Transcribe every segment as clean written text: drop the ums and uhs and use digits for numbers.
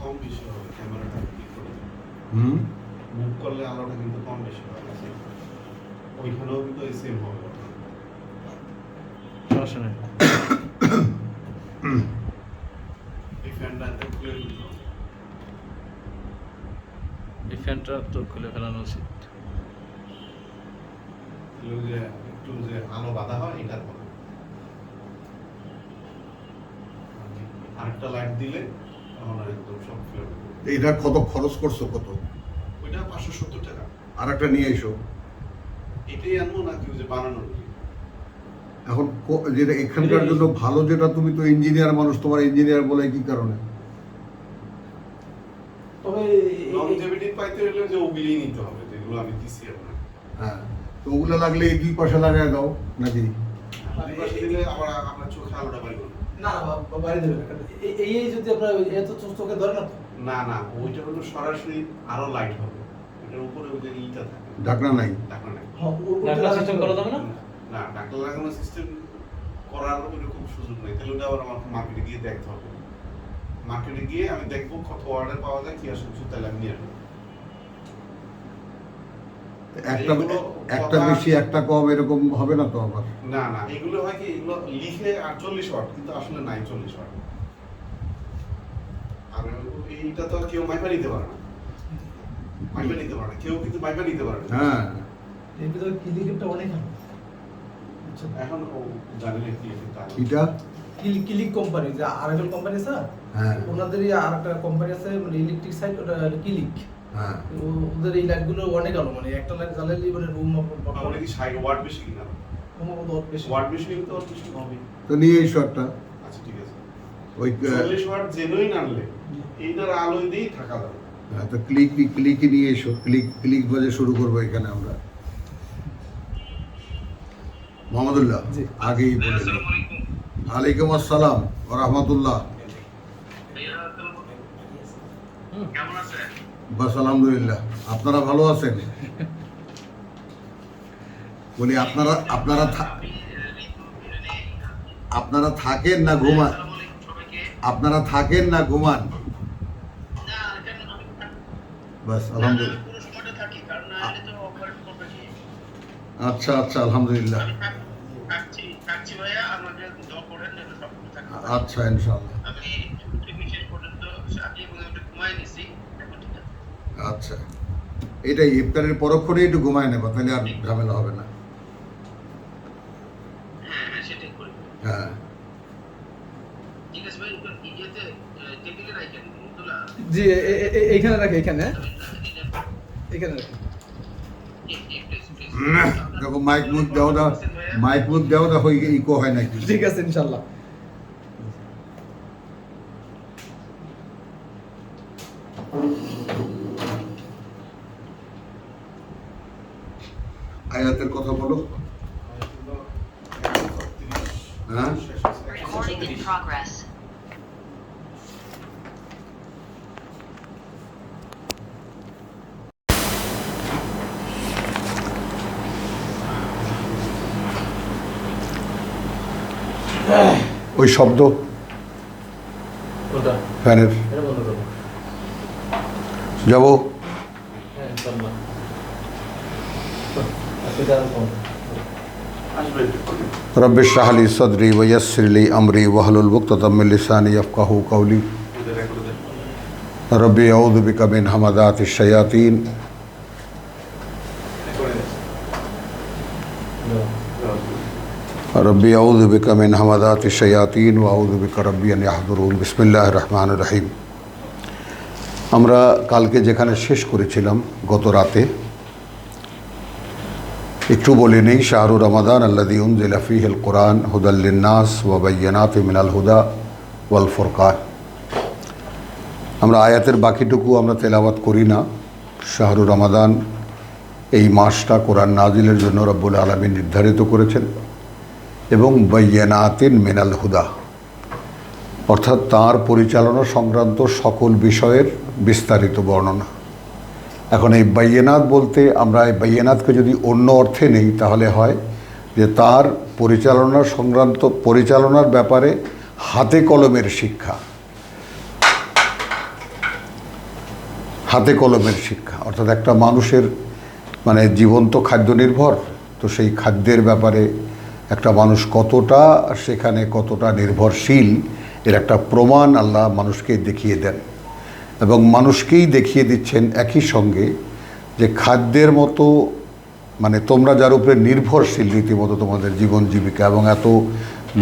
কম বেশি হবে ক্যামেরাটা ক্লিক করে মুভ করলে আলোটা কিন্তু কম বেশি হবে ওইখানেও কিন্তু এই সেম হবে সমস্যা নেই। এই ফ্যানটা খুলে দিতে হবে। এই ফ্যানটা তো খুলে ফেলানো উচিত। যে একটু যে আলো বাধা হয় এটা হবে। আরেকটা লাইট দিলে তখন একদম সব ফ্লেভার। এটা কত খরচ করছো কত? ওইটা 570 টাকা। আর একটা নিয়ে এসো। এটাই আনবো না কি যে বানানো এখন যেটা এখানকার জন্য ভালো, যেটা তুমি তো ইঞ্জিনিয়ার মানুষ, তোমার ইঞ্জিনিয়ার বলে কি কারণে? তবে লংজিভিটি পাইতে হলে যে ওগুলি নিতে হবে যেগুলো আমি দিছি আপনার। হ্যাঁ, তো ওগুলো লাগলে এই দুই পাশে লাগায় দাও নাকি? দুই পাশে দিলে আবার আপনার চোখে আলোটা বাইরে হবে। না বাইরে দেবে এই যদি আপনার এত চোখে ধরে না তো না না ওইটা হলো সরাসরি আরো লাইট হবে। এটার উপরে ওই যে ইটা থাকে। ঢাকনা নাই? ঢাকনা নাই। ঢাকনা সিস্টেম করা যাবে না? না ঢাকনা লাগানো সিস্টেম করার এরকম সুযোগ নেই। তাহলে ওটা আবার আমাকে মার্কেটে গিয়ে দেখতে হবে। মার্কেটে গিয়ে আমি দেখবো কত অর্ডার পাওয়া যায় কি আসলে তাহলে আমি নিয়ে আসবো। একটা বেশি একটা কম এরকম হবে না তো আবার? না না এগুলো হয় কি এগুলো লিখে 48 ওয়াট কিন্তু আসলে নাই 40 ওয়াট। আর এইটা তো কেউ মাইপা নিতে পারে না। মাইপা নিতে পারে না কেউ কিন্তু মাইপা নিতে পারে না। হ্যাঁ, এর ভিতরে ক্লিকটা অনেক ভালো। এখন ও জানে না কি এটা। এটা ক্লিক কোম্পানি যে আরএফএল কোম্পানি স্যার, হ্যাঁ ওনাদেরই আর একটা কোম্পানি আছে মানে ইলেকট্রিক সাইড, ওটা ক্লিক। হ্যাঁ, ওদের এই লাইটগুলো অনেক আলো, মানে একটা লাইট জ্বালালেই মানে রুম অনেক 60 ওয়াট বেশি কিনা। বেশি ওয়াট বেশি কিন্তু ওর বেশি হবে। তো নিয়ে এসো একটা। আচ্ছা ঠিক আছে। ওই 40 ওয়াট জেনুইন আনলে এইটার আলো দিয়েই থাকা যাবে। তো ক্লিকই নিয়ে এসো। ক্লিক বাজে শুরু করবো এখানে আমরা। মোহাম্মদুল্লাহ আগেই বলে দিন। ওয়ালাইকুম আসসালাম ওয়া রাহমাতুল্লাহ। কেমন আছেন? বাস আলহামদুলিল্লাহ। আপনারা ভালো আছেন? বলি আপনারা থাকেন না ঘুমান? আপনারা থাকেন না ঘুমান? বাস আলহামদুলিল্লাহ। আচ্ছা আচ্ছা আলহামদুলিল্লাহ। আচ্ছা ইনশাআল্লাহ। আচ্ছা, এটাই ইফতারের পরক্ষণে একটু ঘুমায় নেবা, তাহলে আর ঝামেলা হবে না। হ্যাঁ জি, এইখানে রাখে, এখানে এখানে রাখে। দেখো মাইক মুখ দেওয়া দেখো ইকো হয় নাকি? ঠিক আছে ইনশাআল্লাহ। আয়াতের কথা বলো। হ্যাঁ, Recording in progress. ওই শব্দ ওটা ফ্যানের এটা বন্ধ করো। যাবো। হ্যাঁ ইনশাআল্লাহ। এটা কম আসবে। রব্বি ইশরাহ লি সাদরি ওয়া ইয়াসসির লি আমরি ওয়াহলুল উকতাতাম মিন লিসানি ইয়াফকাহু কাওলি। রব্বি আউযু বিকা মিন হামাযাতিশ শায়াতিন। রব্বি আউযু বিকা মিন হামাযাতিশ শায়াতিন ওয়া আউযু বিকা রব্বি আন ইয়াহদুরুন। বিসমিল্লাহির রহমানির রহিম। আমরা কালকে যেখানে শেষ করেছিলাম গত রাতে, একটু বলে নেই, শাহরুর রমাদান আল্লাযী উনজিলা ফীহিল কুরআন হুদাল লিন-নাস ওয়া বায়্যিনাতিন মিনাল হুদা ওয়াল ফুরকান। আমরা আয়াতের বাকিটুকু আমরা তেলাওয়াত করি না। শাহরুর রমাদান এই মাসটা কোরআন নাজিলের জন্য রব্বুল আলামিন নির্ধারিত করেছেন, এবং বায়্যিনাতিন মিনাল হুদা অর্থাৎ তাঁর পরিচালনা সংক্রান্ত সকল বিষয়ের বিস্তারিত বর্ণনা। এখন এই বাইয়েনাত বলতে আমরা এই বাইয়েনাতকে যদি অন্য অর্থে নেই তাহলে হয় যে তার পরিচালনার ব্যাপারে হাতে কলমের শিক্ষা। হাতে কলমের শিক্ষা, অর্থাৎ একটা মানুষের মানে জীবন তো খাদ্য নির্ভর, তো সেই খাদ্যের ব্যাপারে একটা মানুষ কতটা সেখানে কতটা নির্ভরশীল এর একটা প্রমাণ আল্লাহ মানুষকে দেখিয়ে দেন, এবং মানুষকেই দেখিয়ে দিচ্ছেন একই সঙ্গে যে খাদ্যের মতো মানে তোমরা যার উপরে নির্ভরশীল রীতিমতো তোমাদের জীবন জীবিকা, এবং এত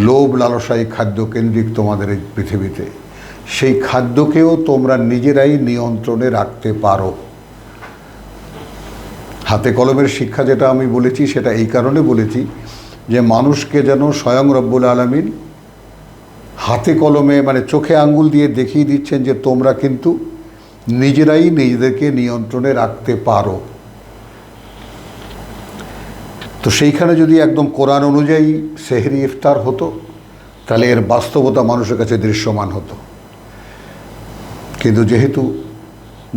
লোভ লালসাই খাদ্য কেন্দ্রিক তোমাদের এই পৃথিবীতে, সেই খাদ্যকেও তোমরা নিজেরাই নিয়ন্ত্রণে রাখতে পারো। হাতে কলমের শিক্ষা যেটা আমি বলেছি সেটা এই কারণে বলেছি যে মানুষকে যেন স্বয়ং রব্বুল আলামিন হাতে কলমে মানে চোখে আঙ্গুল দিয়ে দেখিয়ে দিচ্ছেন যে তোমরা কিন্তু নিজেরাই নিজেদেরকে নিয়ন্ত্রণে রাখতে পারো। তো সেইখানে যদি একদম কোরআন অনুযায়ী সেহরি ইফতার হতো তাহলে এর বাস্তবতা মানুষের কাছে দৃশ্যমান হতো, কিন্তু যেহেতু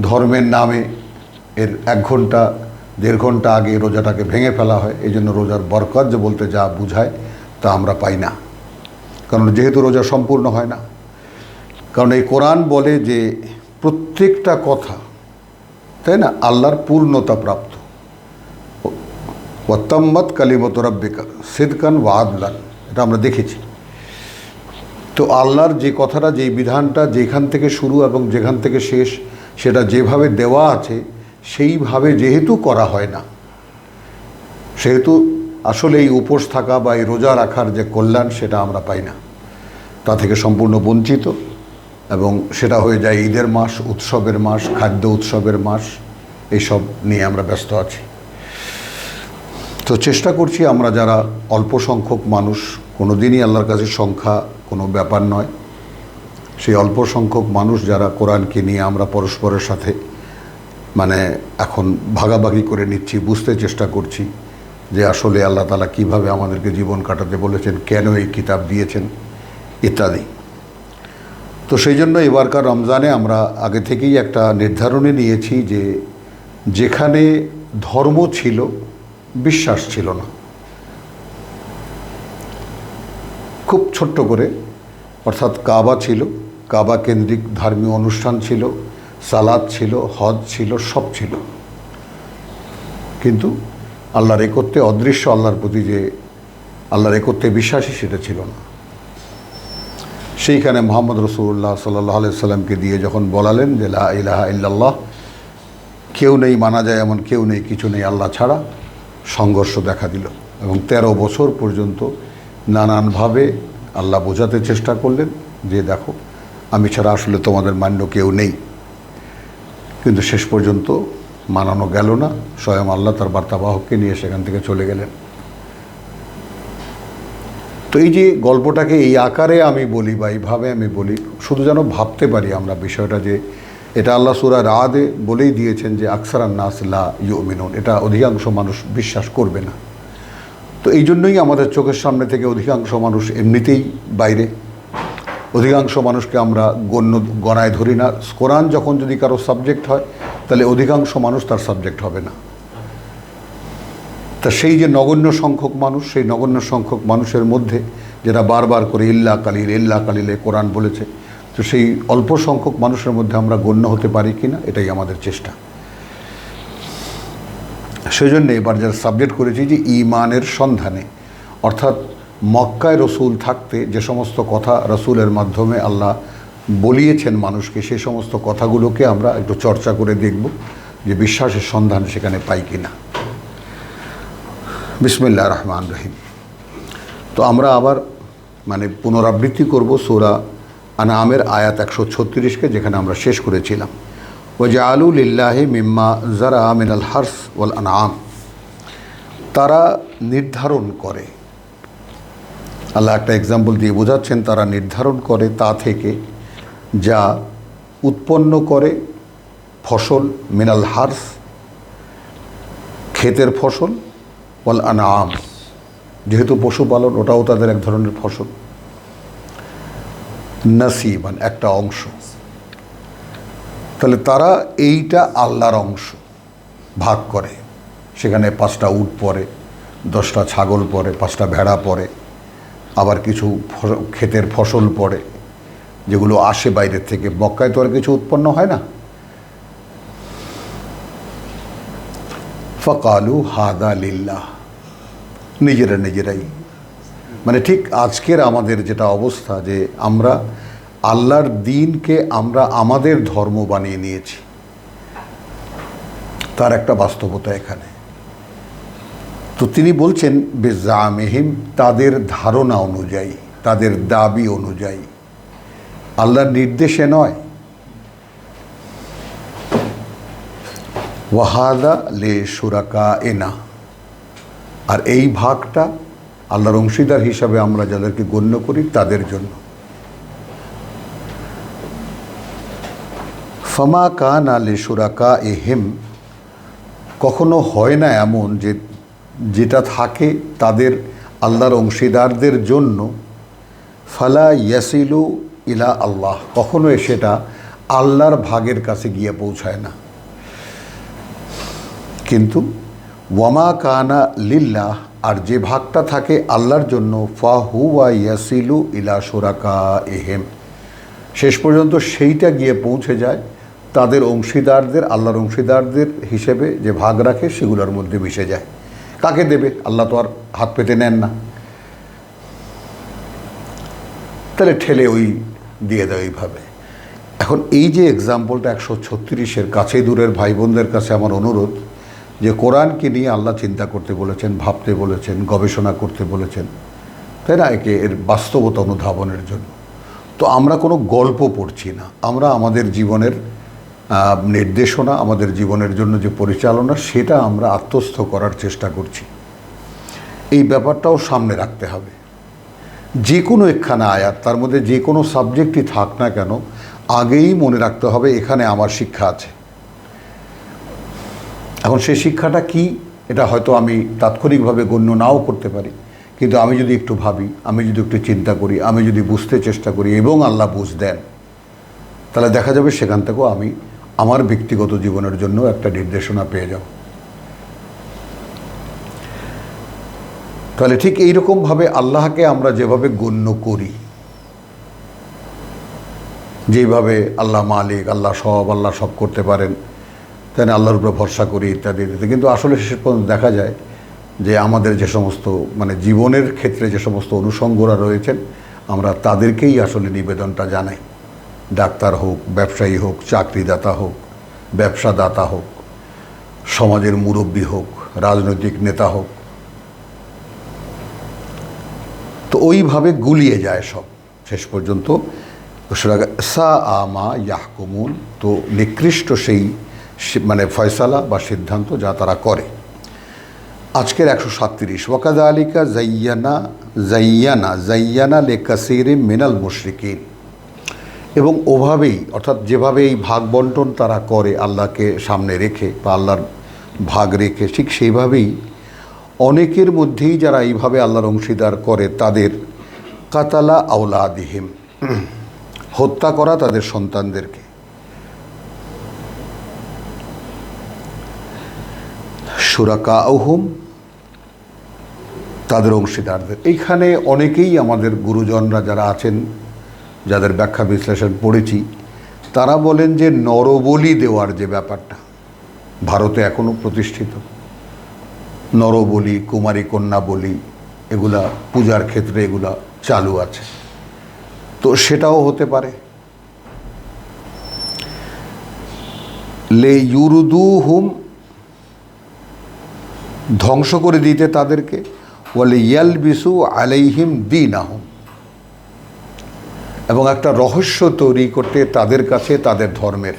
ধর্মের নামে এর 1 ঘন্টা 1.5 ঘন্টা আগে রোজাটাকে ভেঙে ফেলা হয়, এই জন্য রোজার বরকত যে বলতে যা বুঝায় তা আমরা পাই না, কারণ যেহেতু রোজা সম্পূর্ণ হয় না। কারণ এই কোরআন বলে যে প্রত্যেকটা কথা, তাই না, আল্লাহর পূর্ণতা প্রাপ্ত। ওয়াত্তাম্মাত কালিমাতু রাব্বিকা সিদকান ওয়া আদলান, এটা আমরা দেখেছি। তো আল্লাহর যে কথাটা, যেই বিধানটা যেখান থেকে শুরু এবং যেখান থেকে শেষ সেটা যেভাবে দেওয়া আছে সেইভাবে যেহেতু করা হয় না, সেহেতু আসলে এই উপোস থাকা বা এই রোজা রাখার যে কল্যাণ সেটা আমরা পাই না, তা থেকে সম্পূর্ণ বঞ্চিত, এবং সেটা হয়ে যায় ঈদের মাস, উৎসবের মাস, খাদ্য উৎসবের মাস, এইসব নিয়ে আমরা ব্যস্ত আছি। তো চেষ্টা করছি আমরা যারা অল্প সংখ্যক মানুষ, কোনো দিনই আল্লাহর কাছে সংখ্যা কোনো ব্যাপার নয়, সেই অল্প সংখ্যক মানুষ যারা কোরআনকে নিয়ে আমরা পরস্পরের সাথে মানে এখন ভাগাভাগি করে নিচ্ছি, বুঝতে চেষ্টা করছি যে আসলে আল্লাহ তাআলা কীভাবে আমাদেরকে জীবন কাটাতে বলেছেন, কেন এই কিতাব দিয়েছেন ইত্যাদি। তো সেই জন্য এবারকার রমজানে আমরা আগে থেকেই একটা নির্ধারণে নিয়েছি যে যেখানে ধর্ম ছিল বিশ্বাস ছিল না, খুব ছোট্ট করে, অর্থাৎ কাবা ছিল, কাবা কেন্দ্রিক ধর্মীয় অনুষ্ঠান ছিল, সালাত ছিল, হজ ছিল, সব ছিল, কিন্তু আল্লাহর একত্বে, অদৃশ্য আল্লাহর প্রতি যে আল্লাহর একত্বে বিশ্বাসী সেটা ছিল না। সেইখানে মুহাম্মদ রাসূলুল্লাহ সাল্লাল্লাহু আলাইহি সাল্লামকে দিয়ে যখন বলালেন যে লা ইলাহা ইল্লাল্লাহ, কেউ নেই মানা যায় এমন কেউ নেই, কিছু নেই আল্লাহ ছাড়া, সংঘর্ষ দেখা দিল, এবং 13 বছর পর্যন্ত নানানভাবে আল্লাহ বোঝাতে চেষ্টা করলেন যে দেখো আমি ছাড়া আসলে তোমাদের মান্য কেউ নেই, কিন্তু শেষ পর্যন্ত মানানো গেল না, স্বয়ং আল্লাহ তার বার্তাবাহককে নিয়ে সেখান থেকে চলে গেলেন। তো এই যে গল্পটাকে এই আকারে আমি বলি বা এইভাবে আমি বলি, শুধু যেন ভাবতে পারি আমরা বিষয়টা, যে এটা আল্লাহ সূরা রাদে বলেই দিয়েছেন যে আকসারান নাস লা ইউমিনুন, এটা অধিকাংশ মানুষ বিশ্বাস করবে না। তো এই জন্যই আমাদের চোখের সামনে থেকে অধিকাংশ মানুষ এমনিতেই বাইরে, অধিকাংশ মানুষকে আমরা গণায় ধরি না। কোরআন যখন যদি কারো সাবজেক্ট হয় তাহলে অধিকাংশ মানুষ তার সাবজেক্ট হবে না। তা সেই যে নগণ্য সংখ্যক মানুষ, সেই নগণ্য সংখ্যক মানুষের মধ্যে যেটা বারবার করে ইল্লা কালিলে কোরআন বলেছে, তো সেই অল্প সংখ্যক মানুষের মধ্যে আমরা গণ্য হতে পারি কি না, এটাই আমাদের চেষ্টা। সেই জন্য এবার যারা সাবজেক্ট করেছি যে ঈমানের সন্ধানে, অর্থাৎ মক্কায় রসুল থাকতে যে সমস্ত কথা রসুলের মাধ্যমে আল্লাহ বলিয়েছেন মানুষকে, সেই সমস্ত কথাগুলোকে আমরা একটু চর্চা করে দেখব যে বিশ্বাসের সন্ধান সেখানে পাই কি না। বিসমিল্লাহির রহমানির রহিম। তো আমরা আবার মানে পুনরাবৃত্তি করব সূরা আনআমের আয়াত 136কে, যেখানে আমরা শেষ করেছিলাম। ওয়াজআলু লিল্লাহি মিম্মা যারা মিনাল হারস ওয়াল আনআম, তারা নির্ধারণ করে, আল্লাহ একটা এক্সাম্পল দিয়ে বোঝাচ্ছেন, তারা নির্ধারণ করে তা থেকে যা উৎপন্ন করে ফসল, মিনাল হারস ক্ষেতের ফসল, ওয়াল আনআম যেহেতু পশুপালন ওটাও তাদের এক ধরনের ফসল, নাসিবান একটা অংশ। তাহলে তারা এইটা আল্লাহর অংশ ভাগ করে, সেখানে 5টা উট পড়ে, 10টা ছাগল পড়ে, 5টা ভেড়া পড়ে, আবার কিছু ক্ষেতের ফসল পড়ে যেগুলো আসে বাইরের থেকে। মক্কায় তো আর কিছু উৎপন্ন হয় না, ফাকালু হাদা লিল্লাহ, নিজেরাই। মানে ঠিক আজকের আমাদের যেটা অবস্থা, যে আমরা আল্লাহর দ্বীনকে আমরা আমাদের ধর্ম বানিয়ে নিয়েছি, তার একটা বাস্তবতা এখানে। তো তিনি বলছেন বেজামেহিম, তাদের ধারণা অনুযায়ী, তাদের দাবি অনুযায়ী, আল্লাহর নির্দেশে নয়। ওয়াহাদা লে সুরাকা এনা, আর এই ভাগটা আল্লাহর অংশীদার হিসাবে আমরা যাদেরকে গণ্য করি তাদের জন্য। ফামা কানা লে সুরাকা এহেম, কখনো হয় না এমন যে যেটা থাকে তাদের আল্লাহর অংশীদারদের জন্য, ফালা ইয়াসিলু ইলা আল্লাহ, কখনো সেটা আল্লাহর ভাগের কাছে গিয়ে পৌঁছায় না। কিন্তু ওয়ামা কানা লিল্লাহ, আর যে ভাগটা থাকে আল্লাহর জন্য, ফাহুয়া ইয়াসিলু ইলা সুরাকা এহেম, শেষ পর্যন্ত সেইটা গিয়ে পৌঁছে যায় তাদের অংশীদারদের, আল্লাহর অংশীদারদের হিসেবে যে ভাগ রাখে সেগুলোর মধ্যে মিশে যায়। কাকে দেবে? আল্লাহ তো আর হাত পেতে নেন না, তাহলে ঠেলে ওই দিয়ে দেয় ওইভাবে। এখন এই যে এক্সাম্পলটা 136-এর কাছে দূরের ভাই বোনদের কাছে আমার অনুরোধ, যে কোরআনকে নিয়ে আল্লাহ চিন্তা করতে বলেছেন, ভাবতে বলেছেন, গবেষণা করতে বলেছেন, তাই না, একে এর বাস্তবতা অনুধাবনের জন্য। তো আমরা কোনো গল্প পড়ছি না, আমরা আমাদের জীবনের নির্দেশনা, আমাদের জীবনের জন্য যে পরিচালনা, সেটা আমরা আত্মস্থ করার চেষ্টা করছি। এই ব্যাপারটাও সামনে রাখতে হবে। যে কোনো একখানা আয়াত, তার মধ্যে যে কোনো সাবজেক্টই থাক না কেন, আগেই মনে রাখতে হবে এখানে আমার শিক্ষা আছে। এখন সেই শিক্ষাটা কি, এটা হয়তো আমি তাৎক্ষণিকভাবে গণ্য নাও করতে পারি, কিন্তু আমি যদি একটু ভাবি, আমি যদি একটু চিন্তা করি, আমি যদি বুঝতে চেষ্টা করি এবং আল্লাহ বুঝ দেন, তাহলে দেখা যাবে সেখান থেকেও আমি আমার ব্যক্তিগত জীবনের জন্য একটা নির্দেশনা পেয়ে যাব। তাহলে ঠিক এইরকমভাবে আল্লাহকে আমরা যেভাবে গণ্য করি, যেভাবে আল্লাহ মালিক, আল্লাহ সব করতে পারেন, তাই না, আল্লাহর উপরে ভরসা করি ইত্যাদি ইত্যাদি, কিন্তু আসলে শেষ পর্যন্ত দেখা যায় যে আমাদের যে সমস্ত মানে জীবনের ক্ষেত্রে যে সমস্ত অনুষঙ্গরা রয়েছেন, আমরা তাদেরকেই আসলে নিবেদনটা জানাই। ডাক্তার হোক, ব্যবসায়ী হোক, চাকরিদাতা হোক, ব্যবসাদাতা হোক, সমাজের মুরব্বী হোক, রাজনৈতিক নেতা হোক, তো ওইভাবে গুলিয়ে যায় সব শেষ পর্যন্ত। সা আমা ইয়াহকুমুন, তো নিকৃষ্ট সেই মানে ফয়সালা বা সিদ্ধান্ত যা তারা করে। আজকের 137, ওয়াকাযালিকা জাইয়ানা লিকাসীরিন মিনাল মুশরিকিন, এবং ওভাবেই, অর্থাৎ যেভাবে এই ভাগ বন্টন তারা করে আল্লাহকে সামনে রেখে বা আল্লাহর ভাগ রেখে, ঠিক সেইভাবেই অনেকের মধ্যেই যারা এইভাবে আল্লাহর অংশীদার করে, তাদের কাতালা আওলাদিহিম, হত্যা করা তাদের সন্তানদেরকে, শুরাকাউহুম, তাদের অংশীদারদের। এইখানে অনেকেই আমাদের গুরুজনরা যারা আছেন, যাদের ব্যাখ্যা বিশ্লেষণ পড়েছি, তারা বলেন যে নরবলি দেওয়ার যে ব্যাপারটা ভারতে এখনও প্রতিষ্ঠিত, নরবলি, কুমারী কন্যা বলি, এগুলা পূজার ক্ষেত্রে এগুলা চালু আছে, তো সেটাও হতে পারে। লে ইউরুদুহুম, ধ্বংস করে দিতে তাদেরকে, ওয়ালে ইয়ালবিসু আলাইহিম দীনাহুম, এবং একটা রহস্য তৈরি করতে তাদের কাছে তাদের ধর্মের।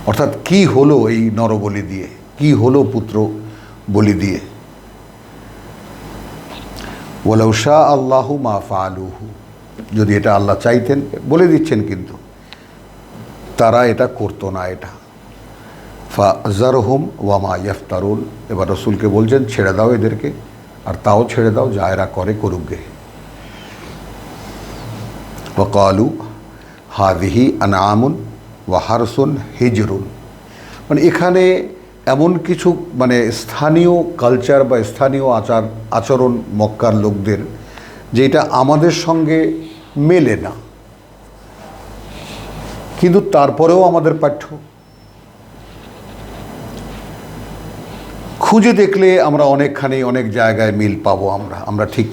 অর্থাৎ কি হলো এই নরবলি দিয়ে, কি হলো পুত্র বলি দিয়ে। ওয়ালাউ শা আল্লাহু মা ফাআলুহু, যদি এটা আল্লাহ চাইতেন, বলে দিচ্ছেন, কিন্তু তারা এটা করতো না। এটা ফাযারহুম ওয়া মা ইফতারুন, এবার রাসূলকে বলছেন ছেড়ে দাও এদেরকে, আর তাও ছেড়ে দাও যা এরা করে করুক গে। ওয়াকালু হাযিহি আনআমুন ওয়া হারসুন হিজরুন, মানে এখানে এমন কিছু মানে স্থানীয় কালচার বা স্থানীয় আচরণ মক্কার লোকদের, যেটা আমাদের সঙ্গে মেলে না, কিন্তু তারপরেও আমাদের পাঠ্য। খুঁজে দেখলে আমরা অনেকখানি অনেক জায়গায় মিল পাবো। আমরা ঠিক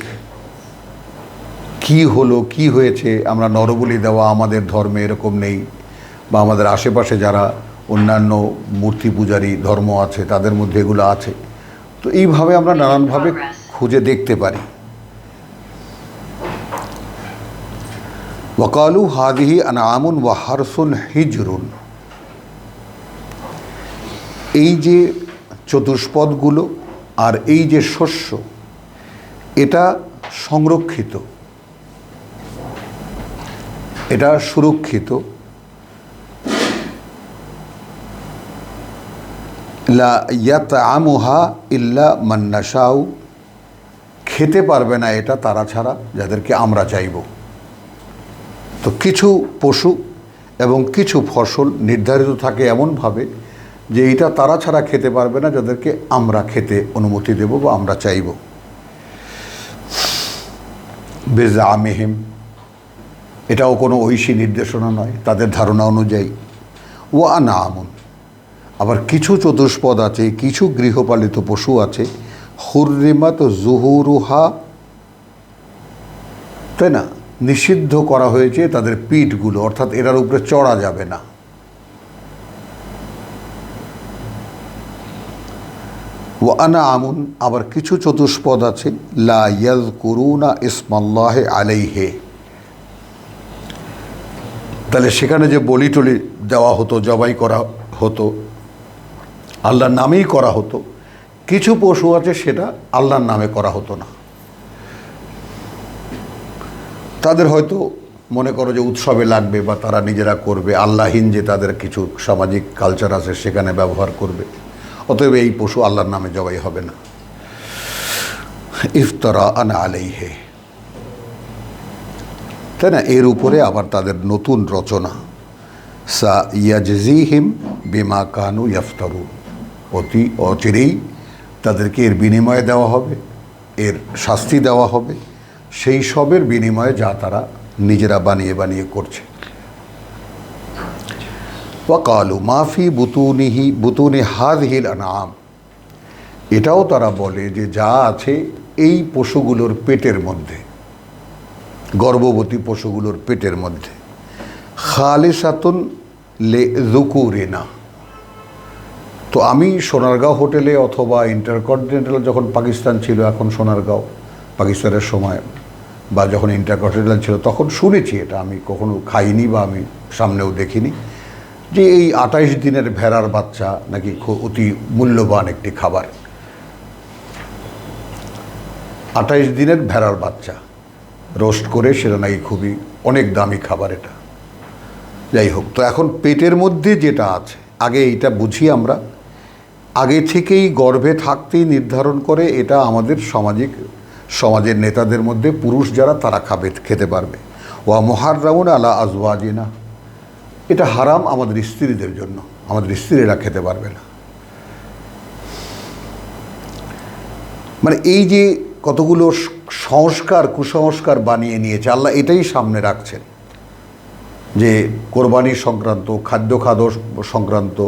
কি হলো কি হয়েছে, আমরা নরবলি দেওয়া আমাদের ধর্মে এরকম নেই, বা আমাদের আশেপাশে যারা অন্যান্য মূর্তি পূজারী ধর্ম আছে তাদের মধ্যে এগুলো আছে। তো এইভাবে আমরা নানানভাবে খুঁজে দেখতে পারি। ওয়াকালু হাদিহি আনআমুন ওয়া হারসুন হিজরুন, এই যে চতুষ্পদগুলো আর এই যে শস্য, এটা সংরক্ষিত, এটা সুরক্ষিত। লা ইয়াতআমুহা ইল্লা মান নাশাউ, খেতে পারবে না এটা তারা ছাড়া যাদেরকে আমরা চাইব। তো কিছু পশু এবং কিছু ফসল নির্ধারিত থাকে এমনভাবে যে এইটা তারা ছাড়া খেতে পারবে না যাদেরকে আমরা খেতে অনুমতি দেব বা আমরা চাইব। বেজামিহিম, এটাও কোনো ঐশী নির্দেশনা নয়, তাদের ধারণা অনুযায়ী। ওয়া আনআমুন, আবার কিছু চতুষ্পদ আছে, কিছু গৃহপালিত পশু আছে, হুররিমাত জুহুরুহা, তাই না, নিষিদ্ধ করা হয়েছে তাদের পিঠগুলো, অর্থাৎ এটার উপরে চড়া যাবে না। ওয়া আনআমুন, আবার কিছু চতুষ্পদ আছে, লা ইয়াযকুরুনা ইসমাল্লাহি আলাইহি, তাহলে সেখানে যে বলি টলি দেওয়া হতো, জবাই করা হতো, আল্লাহর নামেই করা হতো। কিছু পশু আছে সেটা আল্লাহর নামে করা হতো না, তাদের হয়তো মনে করো যে উৎসবে লাগবে বা তারা নিজেরা করবে, আল্লাহহীন যে তাদের কিছু সামাজিক কালচার আছে সেখানে ব্যবহার করবে, অতএব এই পশু আল্লাহর নামে জবাই হবে না। ইফতারা আন আলাইহি, তাই না, এর উপরে আবার তাদের নতুন রচনা। সা ইয়াজজিহিম বিমা কানু ইয়াফতারুন, অতি অচিরেই তাদেরকে এর বিনিময়ে দেওয়া হবে, এর শাস্তি দেওয়া হবে সেই সবের বিনিময়ে যা তারা নিজেরা বানিয়ে বানিয়ে করছে। ওয়াকালু মাফি বুতুনি হাযহিল আনআম, এটাও তারা বলে যে যা আছে এই পশুগুলোর পেটের মধ্যে, গর্ভবতী পশুগুলোর পেটের মধ্যে, খালিসাতুন লিযুকুরিনা। তো আমি সোনারগাঁও হোটেলে অথবা ইন্টারকন্টিনেন্টাল যখন পাকিস্তান ছিল, এখন সোনারগাঁও পাকিস্তানের সময়, বা যখন ইন্টারকন্টিনেন্টাল ছিল তখন শুনেছি, এটা আমি কখনো খাইনি বা আমি সামনেও দেখিনি, যে এই 28 দিনের ভেড়ার বাচ্চা নাকি অতি মূল্যবান একটি খাবার। 28 দিনের ভেড়ার বাচ্চা রোস্ট করে সেটা নাকি খুবই অনেক দামি খাবার এটা। যাই হোক, তো এখন পেটের মধ্যে যেটা আছে, আগে এইটা বুঝি আমরা, আগে থেকেই গর্ভে থাকতেই নির্ধারণ করে এটা আমাদের সমাজের নেতাদের মধ্যে পুরুষ যারা তারা খেতে পারবে। ওয়া মুহাররামুন আলা আজওয়াজিনা, এটা হারাম আমাদের স্ত্রীদের জন্য, আমাদের স্ত্রীরা খেতে পারবে না। মানে এই যে কতগুলো কুসংস্কার বানিয়ে নিয়েছে আল্লাহ, এটাই সামনে রাখছেন যে কোরবানি সংক্রান্ত, খাদ্য সংক্রান্ত,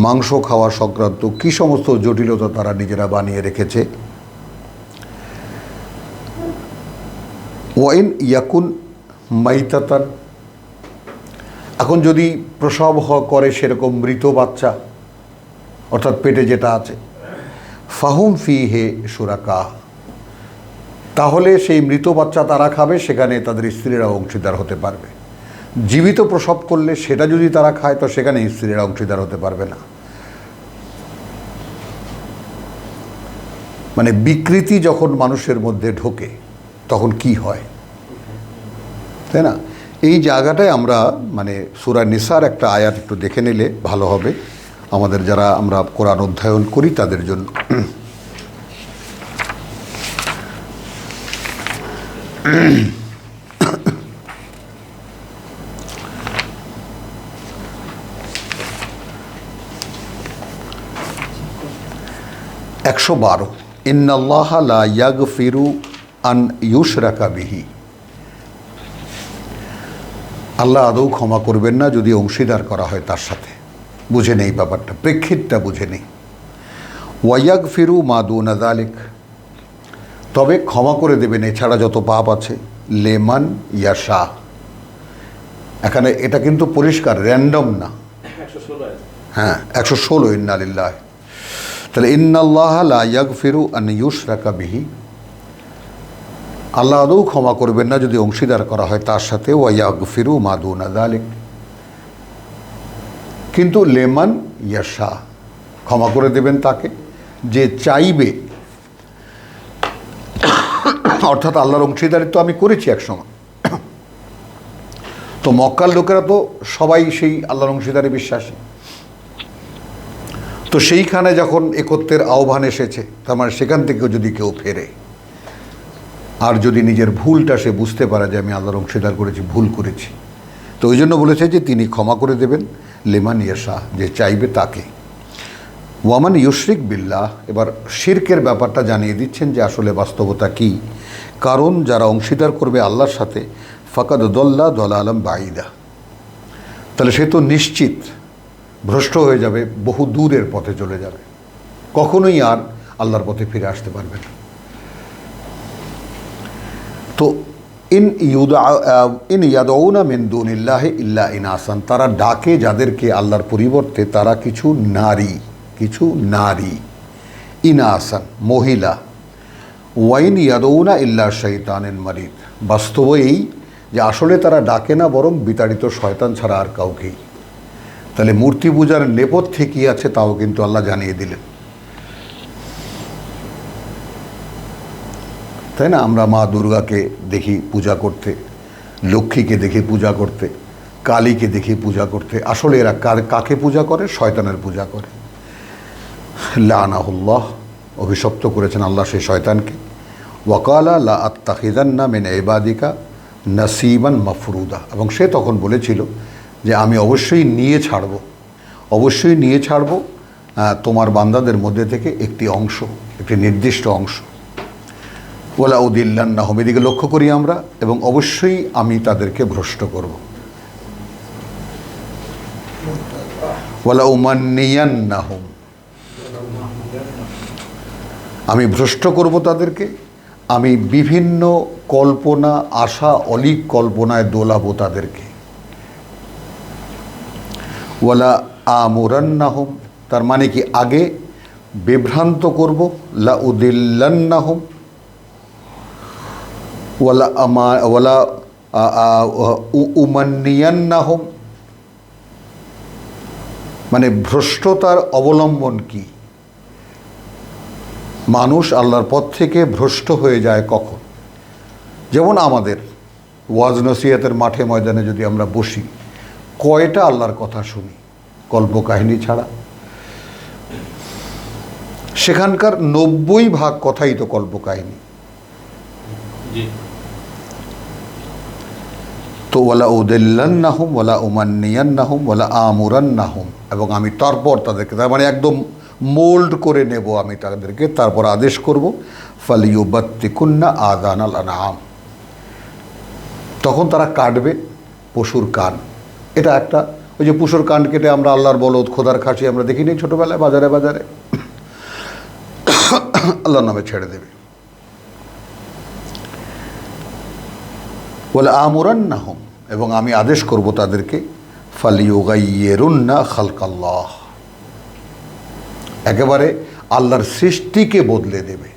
মাংস খাওয়া সংক্রান্ত কী সমস্ত জটিলতা তারা নিজেরা বানিয়ে রেখেছে। ওয়াইন ইয়াকুন মাইতাতান, এখন যদি প্রসব করে সেরকম মৃত বাচ্চা, অর্থাৎ পেটে যেটা আছে, ফাহুম ফিহে শুরাকা, তাহলে সেই মৃত বাচ্চা তারা খাবে, সেখানে তাদের স্ত্রীরা অংশীদার হতে পারবে। জীবিত প্রসব করলে সেটা যদি তারা খায় তো সেখানে স্ত্রীরা অংশীদার হতে পারবে না। মানে বিকৃতি যখন মানুষের মধ্যে ঢোকে তখন কি হয়, তাই না? এই জায়গাটায় আমরা মানে সূরা নিসার একটা আয়াত একটু দেখে নিলে ভালো হবে আমাদের, যারা আমরা কোরআন অধ্যয়ন করি তাদের জন্য। একশো 12, ইন্নাল্লাহা লা ইয়াগফিরু আন ইউশরাকা বিহি, আল্লাহ আদৌ ক্ষমা করবেন না যদি অংশীদার করা হয় তার সাথে। বুঝে নেই ব্যাপারটা, প্রেক্ষিতটা বুঝে নেই। ওয়াইয়াগ ফিরু মা দুনা যালিক, তবে ক্ষমা করে দেবেন এছাড়া যত পাপ আছে, লেমান ইয়াশা। এখানে এটা কিন্তু পরিষ্কার, র্যান্ডম না। 116 আছে। হ্যাঁ, 116 ইন্না লিল্লাহ। তাহলে ইন্নাল্লাহ লা ইয়াগফিরু আন ইউশরাকা বিহি, আল্লাহ আদৌ ক্ষমা করবেন না যদি অংশীদার করা হয় তার সাথে। ওয়া ইয়াগফিরু মা দুনা যালিক, কিন্তু লেমান ইয়াশা, ক্ষমা করে দেবেন তাকে যে চাইবে। অর্থাৎ আল্লাহর অংশীদারিত্ব আমি করেছি একসময়, তো মক্কার লোকেরা তো সবাই সেই আল্লাহর অংশীদারে বিশ্বাসী। তো সেইখানে যখন একত্বের আহ্বান এসেছে, তার মানে সেখান থেকেও যদি কেউ ফেরে আর যদি নিজের ভুলটা সে বুঝতে পারে যে আমি আল্লাহর অংশীদার করেছি, ভুল করেছি, তো ওই জন্য বলেছে যে তিনি ক্ষমা করে দেবেন লেমান ইয়াশা, যে চাইবে তাকে। ওয়ামান ইউশরিক বিল্লাহ, এবার শিরকের ব্যাপারটা জানিয়ে দিচ্ছেন যে আসলে বাস্তবতা কি। কারণ যারা অংশীদার করবে আল্লাহর সাথে, ফাকাদ দল্লা দলালাম বাইদা, তাহলে সে তো নিশ্চিত ভ্রষ্ট হয়ে যাবে, বহু দূরের পথে চলে যাবে, কখনোই আর আল্লাহর পথে ফিরে আসতে পারবে না। তো ইন ইয়াদউনা মিন দুনিল্লাহি ইল্লা ইনাসান, তারা ডাকে যাদেরকে আল্লাহর পরিবর্তে, তারা কিছু নারী, ইনাসান মহিলা। ওয়াইন ইয়াদউনা ইল্লা শাইতানিন মারিদ, বাস্তব এই যে আসলে তারা ডাকে না বরং বিতাড়িত শয়তান ছাড়া আর কাউকেই। তাহলে মূর্তি পূজার নেপথ্যে কী আছে তাও কিন্তু আল্লাহ জানিয়ে দিলেন, তাই না? আমরা মা দুর্গাকে দেখি পূজা করতে, লক্ষ্মীকে দেখি পূজা করতে, কালীকে দেখি পূজা করতে, আসলে এরা কাকে পূজা করে? শয়তানের পূজা করে। লানাহুল্লাহ, অভিশপ্ত করেছেন আল্লাহ সেই শয়তানকে। ওয়াকালা লা আত্তাখিযান্না মিন ইবাদিকা নাসিবান মাফরুদা, এবং সে তখন বলেছিল যে আমি অবশ্যই নিয়ে ছাড়ব তোমার বান্দাদের মধ্যে থেকে একটি অংশ, একটি নির্দিষ্ট অংশ। ওয়ালা উদিল্লান্নাহুম, এদিকে লক্ষ্য করি আমরা, এবং অবশ্যই আমি তাদেরকে ভ্রষ্ট করব। ওয়ালা উমান্নিয়ান্নাহুম, আমি ভ্রষ্ট করব তাদেরকে, আমি বিভিন্ন কল্পনা, আশা, অলিক কল্পনায় দোলাবো তাদেরকে। ওয়ালা আমুরান্নাহুম, তার মানে কি আগে বিভ্রান্ত করব, লা উদিল্লান্নাহুম, ওয়ালা উমান্নিয়ান্নাহুম, মানে ভ্রষ্টতার অবলম্বন কি? মানুষ আল্লাহর পথ থেকে ভ্রষ্ট হয়ে যায় কখন? যেমন আমাদের ওয়াজ নসিহতের মাঠে ময়দানে যদি আমরা বসি, কয়টা আল্লাহর কথা শুনি কল্পকাহিনী ছাড়া? সেখানকার 90% কথাই তো কল্পকাহিনী। তো ওয়ালা উদিল্লান্নাহুম ওয়ালা উমান্নিয়ান্নাহুম ওয়ালা আমুরান্নাহুম, এবং আমি তারপর তাদেরকে, তার মানে একদম মোল্ড করে নেব আমি তাদেরকে, তারপর আদেশ করব ফালিয়ুবাত্তিকুন্না আযানাল আনআম, তখন তারা কাটবে পশুর কান। এটা একটা, ওই যে পশুর কান কেটে আমরা আল্লাহর বলদ, খোদার খাসি আমরা দেখিনি ছোটোবেলায় বাজারে বাজারে, আল্লাহর নামে ছেড়ে দেবে। বলে আমুরান্নাহুম, এবং আমি আদেশ করব তাদেরকে ফালিয়ুগাইয়িরুন্না খালকাল্লাহ, একেবারে আল্লাহর সৃষ্টিকে বদলে দেবে।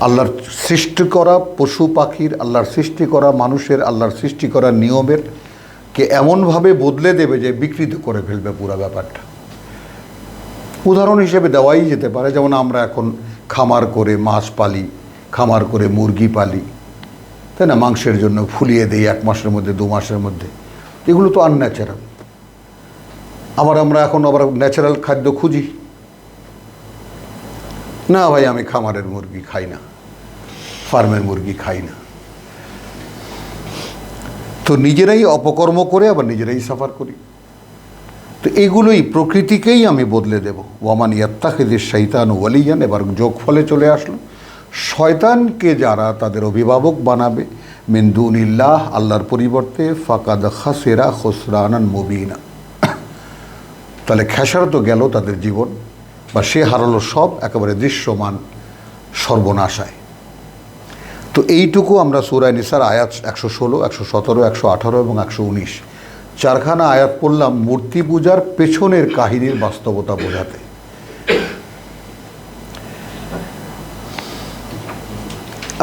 আল্লাহর সৃষ্টি করা পশু পাখির, আল্লাহর সৃষ্টি করা মানুষের, আল্লাহর সৃষ্টি করা নিয়মের কে এমনভাবে বদলে দেবে যে বিকৃত করে ফেলবে পুরো ব্যাপারটা। উদাহরণ হিসেবে দেওয়াই যেতে পারে, যেমন আমরা এখন খামার করে মাছ পালি, খামার করে মুরগি পালি, তাই না? মাংসের জন্য ফুলিয়ে দেই 1 মাসের মধ্যে, 2 মাসের মধ্যে, এগুলো তো আনন্যাচারাল। আবার আমরা এখন ন্যাচারাল খাদ্য খুঁজি, না ভাই আমি খামারের মুরগি খাই না, ফার্মের মুরগি খাই না। তো নিজেরাই অপকর্ম করে আবার নিজেরাই সাফার করি। তো এগুলোই প্রকৃতিকেই আমি বদলে দেব। ওয়ামান ইয়াত্তাখিযিশ শাইতানু ওয়ালিয়ান, এবার যোগফলে চলে আসলো, শয়তানকে যারা তাদের অভিভাবক বানাবে মিন দুনিল্লাহ, আল্লাহর পরিবর্তে, ফাকাদ খাসিরা খুসরানান মুবিনা, তাহলে খেসারত গেল তাদের জীবন, বা সে হারালো সব একেবারে দৃশ্যমান সর্বনাশায়। তো এইটুকু আমরা সূরা নিসার আয়াত 116, 117, 118 এবং 119 চারখানা আয়াত পড়লাম মূর্তি পূজার পেছনের কাহিনীর বাস্তবতা বোঝাতে।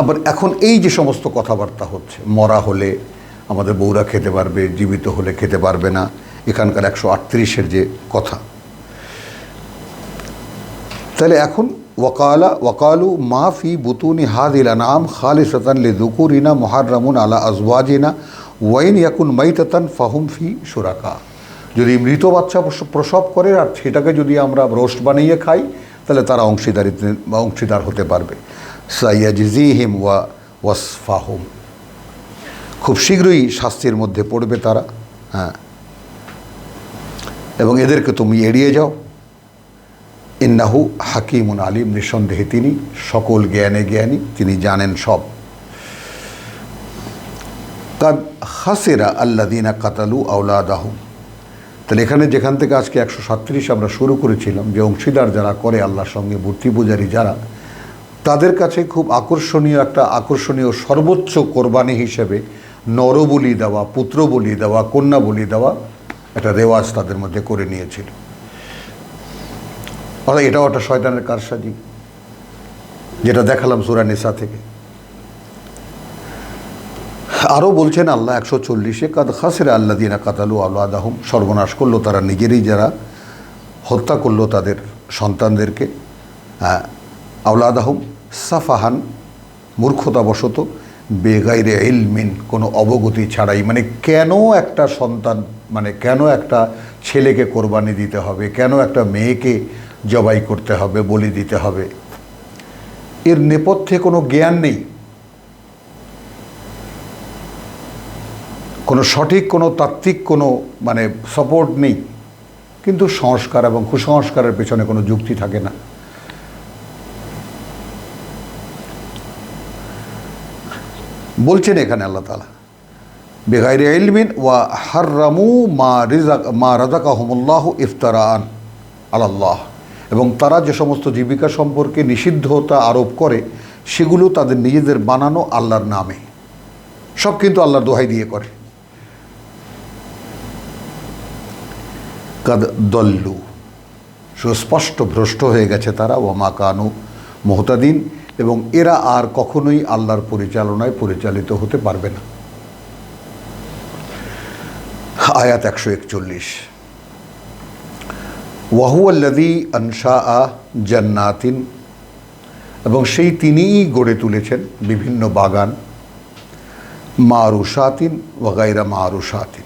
আবার এখন এই যে সমস্ত কথাবার্তা হচ্ছে, মরা হলে আমাদের বউরা খেতে পারবে, জীবিত হলে খেতে পারবে না, এখানকার 138-এর যে কথা, তাহলে এখন ওয়াকালু মা ফি বুতুনি হাদিল আনাম খালিসাতান লিযুকুরিনা মুহাররামুন আলা আজওয়াজিনা ওয়াইন ইয়াকুন মাইতাতান ফাহুম ফি শুরাকা। যদি মৃত বাচ্চা প্রসব করে আর সেটাকে যদি আমরা রোস্ট বানিয়ে খাই তাহলে তারা অংশীদার হতে পারবে। সাইয়াজিহিম ওয়াসফাহুম, খুব শীঘ্রই শাস্তির মধ্যে পড়বে তারা। হ্যাঁ, এবং এদেরকে তুমি এড়িয়ে যাও। ইন্নাহু হাকিমুন আলিম, নিঃসন্দেহে তিনি সকল জ্ঞানে জ্ঞানী, তিনি জানেন সব। কাদ খাসিরা আল্লাযীনা কাতালু আওলাদাহুম, তাহলে এখানে যেখান থেকে আজকে 137 আমরা শুরু করেছিলাম, যে অংশীদার যারা করে আল্লাহর সঙ্গে, মূর্তি পূজারী যারা, তাদের কাছে খুব আকর্ষণীয় সর্বোচ্চ কোরবানি হিসেবে নরবলি দেওয়া, পুত্র বলি দেওয়া, কন্যা বলি দেওয়া একটা রেওয়াজ তাদের মধ্যে করে নিয়েছিল। অর্থাৎ এটাও একটা শয়তানের কারসাজি, যেটা দেখালাম সূরা নিসা থেকে। আরও বলছেন আল্লাহ 140-এ, কাদ খাসিরা আল্লাযীনা কাতালু আওলাদাহুম, সর্বনাশ করলো তারা নিজেরই, যারা হত্যা করলো তাদের সন্তানদেরকে। আওলাদাহুম সাফাহান, মূর্খতাবশত, বেগাইরে ইলমিন, কোনো অবগতি ছাড়াই। মানে কেন একটা সন্তান, মানে কেন একটা ছেলেকে কোরবানি দিতে হবে, কেন একটা মেয়েকে জবাই করতে হবে, বলি দিতে হবে, এর নেপথ্যে কোনো জ্ঞান নেই, কোনো সঠিক, কোনো তাত্ত্বিক কোনো মানে সাপোর্ট নেই। কিন্তু সংস্কার এবং কুসংস্কারের পেছনে কোনো যুক্তি থাকে না। বলছেন এখানে আল্লাহ তাআলা, বেগাইরে ইলমিন ওয়া হাররামু মা রাযাকাহুমুল্লাহু ইফতারাআন আলাল্লাহ, এবং তারা যে সমস্ত জীবিকা সম্পর্কে নিষিদ্ধতা আরোপ করে সেগুলো তাদের নিজেদের বানানো আল্লাহর নামে, সব কিন্তু আল্লাহর দোহাই দিয়ে করে। কাদ দল্লু, সুস্পষ্ট ভ্রষ্ট হয়ে গেছে তারা, ওয়া মা কানু মুহতাদিন, এবং এরা আর কখনোই আল্লাহর পরিচালনায় পরিচালিত হতে পারবে না। আয়াত 141, ওয়াহুয়াল্লাযী আনশাআ জান্নাতিন, এবং সেই তিনিই গড়ে তুলেছেন বিভিন্ন বাগান, মারুশাতিন ওয়া গায়রা মারুশাতিন।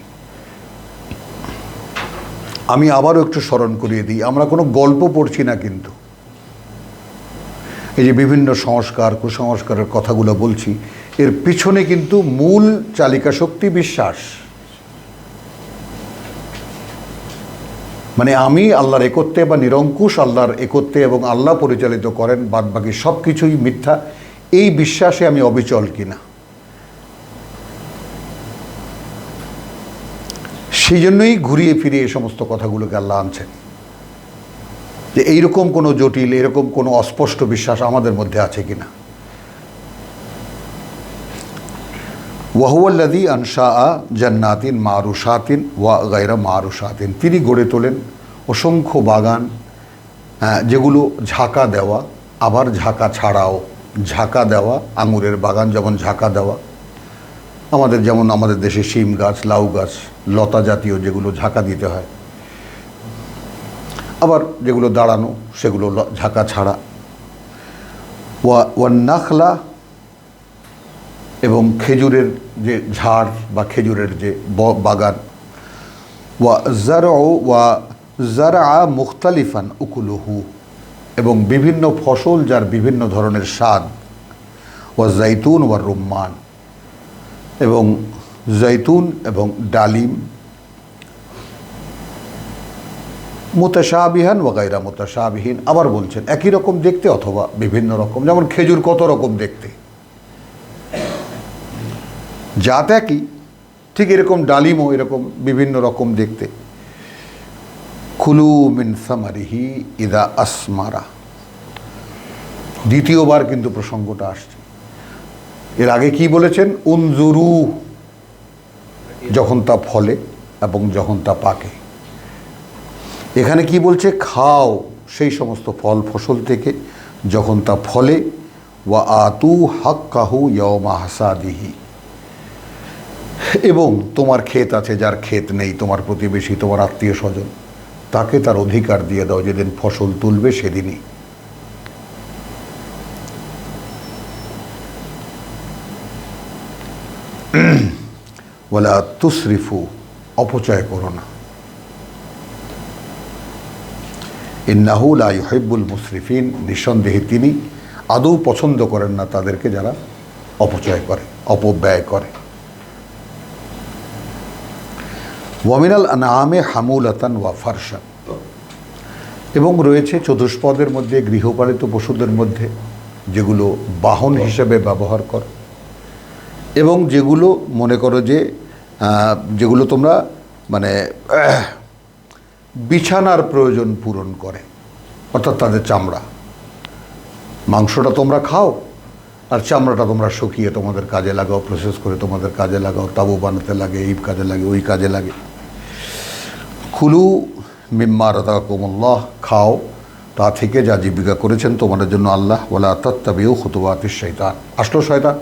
আমি আবারও একটু স্মরণ করিয়ে দিই, আমরা কোনো গল্প পড়ছি না, কিন্তু এই যে বিভিন্ন সংস্কার কুসংস্কারের কথাগুলো বলছি, এর পিছনে কিন্তু মূল চালিকা শক্তি বিশ্বাস। মানে আমি আল্লাহর একত্বে বা নিরঙ্কুশ আল্লাহর একত্বে এবং আল্লাহ পরিচালিত করেন, বাদ বাকি সব কিছুই মিথ্যা, এই বিশ্বাসে আমি অবিচল কিনা। সেই জন্যই ঘুরিয়ে ফিরিয়ে এই সমস্ত কথাগুলোকে আল্লাহ আনছেন, যে এইরকম কোনো জটিল, এরকম কোনো অস্পষ্ট বিশ্বাস আমাদের মধ্যে আছে কিনা। ওয়াহুয়াল্লাযী আনশাআ জান্নাতিন মারুশাতিন ওয়া গায়রা মারুশাতিন, তিনি গড়ে তোলেন অসংখ্য বাগান, যেগুলো ঝাঁকা দেওয়া, আবার ঝাঁকা ছাড়াও। ঝাঁকা দেওয়া আঙুরের বাগান যেমন ঝাঁকা দেওয়া, যেমন আমাদের দেশে শিম গাছ, লাউ গাছ, লতা জাতীয় যেগুলো ঝাঁকা দিতে হয়, আবার যেগুলো দাঁড়ানো সেগুলো ঝাঁকা ছাড়া। ওয়া নাখলা, এবং খেজুরের যে ঝাড় বা খেজুরের যে বাগান। ওয়া জারআ মুখতালিফান উকুলুহু, এবং বিভিন্ন ফসল যার বিভিন্ন ধরনের স্বাদ। ওয়া জাইতুন ওয়া রুম্মান, এবং জৈতুন এবং ডালিম। মুতাশাবিহান ওয়া গায়রা মুতাশাবিহিন, আবার বলছেন একই রকম দেখতে অথবা বিভিন্ন রকম, যেমন খেজুর কত রকম দেখতে, জাত একই, ঠিক এরকম ডালিমও এরকম বিভিন্ন রকম দেখতে। কুলু মিন সামারিহি ইদা আসমারা। দ্বিতীয়বার কিন্তু প্রসঙ্গটা আসছে। এর আগে কি বলেছেন? উনজুরু, যখন তা ফলে এবং যখন তা পাকে। এখানে কি বলছে? খাও সেই সমস্ত ফল ফসল থেকে যখন তা ফলে। ওয়া আতু হাক্কাহু ইয়াওমা হাসাদিহি, এবং তোমার ক্ষেত আছে, যার ক্ষেত নেই, তোমার প্রতিবেশী, তোমার আত্মীয় স্বজন, তাকে তার অধিকার দিয়ে দাও যেদিন ফসল তুলবে সেদিনই। ওয়ালা তুসরিফু, অপচয় করো না। ইন্নাহু লা ইউহিব্বুল মুসরিফিন, নিঃসন্দেহে তিনি আদৌ পছন্দ করেন না তাদেরকে যারা অপচয় করে, অপব্যয় করে। ওয়ামিনাল আনআমে হামুলাতান ওয়া ফারশান, এবং রয়েছে চতুষ্পদের মধ্যে, গৃহপালিত পশুদের মধ্যে যেগুলো বাহন হিসেবে ব্যবহার করো, এবং যেগুলো মনে করো যে যেগুলো তোমরা মানে বিছানার প্রয়োজন পূরণ করে, অর্থাৎ তাদের চামড়া। মাংসটা তোমরা খাও আর চামড়াটা তোমরা শুকিয়ে তোমাদের কাজে লাগাও, প্রসেস করে তোমাদের কাজে লাগাও, তাবু বানাতে লাগে, এই কাজে লাগে, ওই কাজে লাগে। কুলু মিম্মা রাযাকাকুমুল্লাহ, খাও তা থেকে যা জীবিকা করেছেন তোমাদের জন্য আল্লাহ। ওয়ালা তাত্তাবিউ খুতুওয়াতিশ শাইতান, আসলো শয়তান।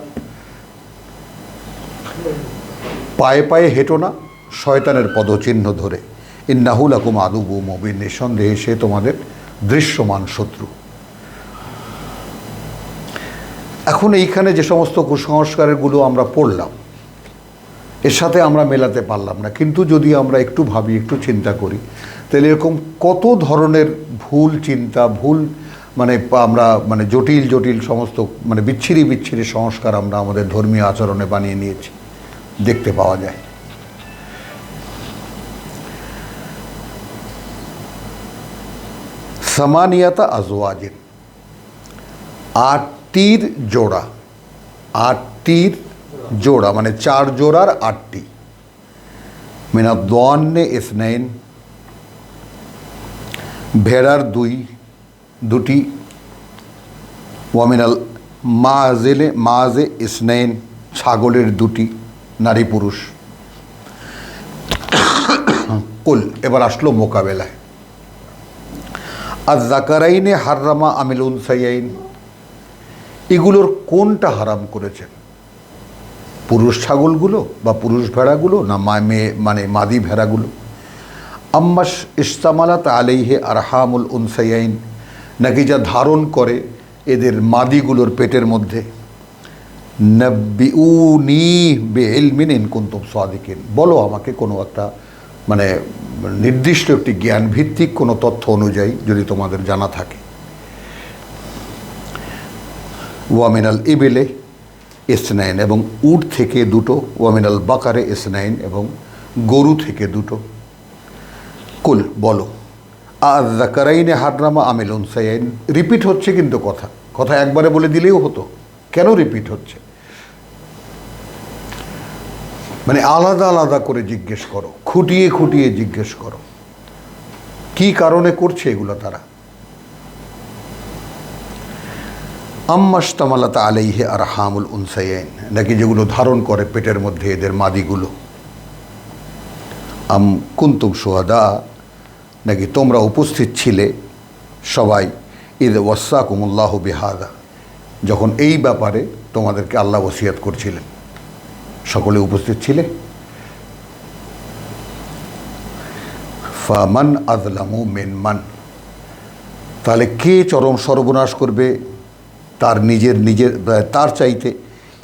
পায়ে পায়ে হেঁটো না শয়তানের পদচিহ্ন ধরে। ইন্নাহু লাকুম আদুব্বুম মুবিন, নিঃসন্দেহে সে তোমাদের দৃশ্যমান শত্রু। এখন এইখানে যে সমস্ত কুসংস্কারগুলো আমরা পড়লাম, এর সাথে আমরা মেলাতে পারলাম না, কিন্তু যদি আমরা একটু ভাবি, একটু চিন্তা করি, তাহলে এরকম কত ধরনের ভুল চিন্তা, ভুল মানে আমরা মানে জটিল জটিল সমস্ত মানে বিচ্ছিরি বিচ্ছিরি সংস্কার আমরা আমাদের ধর্মীয় আচরণে বানিয়ে নিয়েছি, দেখতে পাওয়া যায়। সামানিয়াতা আজওয়াজিন, 8টির জোড়া, 8টির জোড়া মানে 4 জোড়ার 8টি। মিনাদ দান্নে ইসনাইন, ভেড়ার দুটি। ওয়ামিনাল মাজে ইসনাইন, ছাগলের 2টি, নারী পুরুষ। কুল, এবার আসলো মোকাবেলায়। আর যাকারাইনে হাররামা আমিল উনসাইয়াইন, এগুলোর কোনটা হারাম করেছেন? পুরুষ ছাগলগুলো বা পুরুষ ভেড়াগুলো, না মানে মাদি ভেড়াগুলো? আম্মাস ইস্তামালাত আলাইহে আরহামুল উনসাইয়াইন, নাকি যা ধারণ করে এদের মাদিগুলোর পেটের মধ্যে? নাব্বিউনি বিইলমিন ইন কুনতুম সাদিকিন, বলো আমাকে কোনো একটা মানে নির্দিষ্ট একটি জ্ঞান ভিত্তিক কোনো তথ্য অনুযায়ী যদি তোমাদের জানা থাকে। ওয়ামিনাল ইবিলে ইসনাইন, এবং উট থেকে 2টো। ওয়ামিনাল বাকারে ইসনাইন, এবং গরু থেকে 2টো। কুল, বলো। আর যাকারাইনে হাররামা আমিল উনসাইয়াইন, রিপিট হচ্ছে কিন্তু কথা একবারে বলে দিলেও হতো, কেন রিপিট হচ্ছে? মানে আলাদা আলাদা করে জিজ্ঞেস করো, খুঁটিয়ে খুঁটিয়ে জিজ্ঞেস করো কি কারণে করছে এগুলো তারা। আম্মাশতামালাত আলাইহি আরহামুল উনসাইয়াইন, নাকি যেগুলো ধারণ করে পেটের মধ্যে এদের মাদিগুলো। আম কুনতুম শুহাদা, নাকি তোমরা উপস্থিত ছিলে সবাই, ইদ ওয়াসাকুমুল্লাহু বিহাদা, যখন এই ব্যাপারে তোমাদেরকে আল্লাহ ওসিয়ত করছিলেন, সকলে উপস্থিত ছিলে। ফামান আযলামু মিনমান, তাহলে কে চরম সর্বনাশ করবে তার তার চাইতে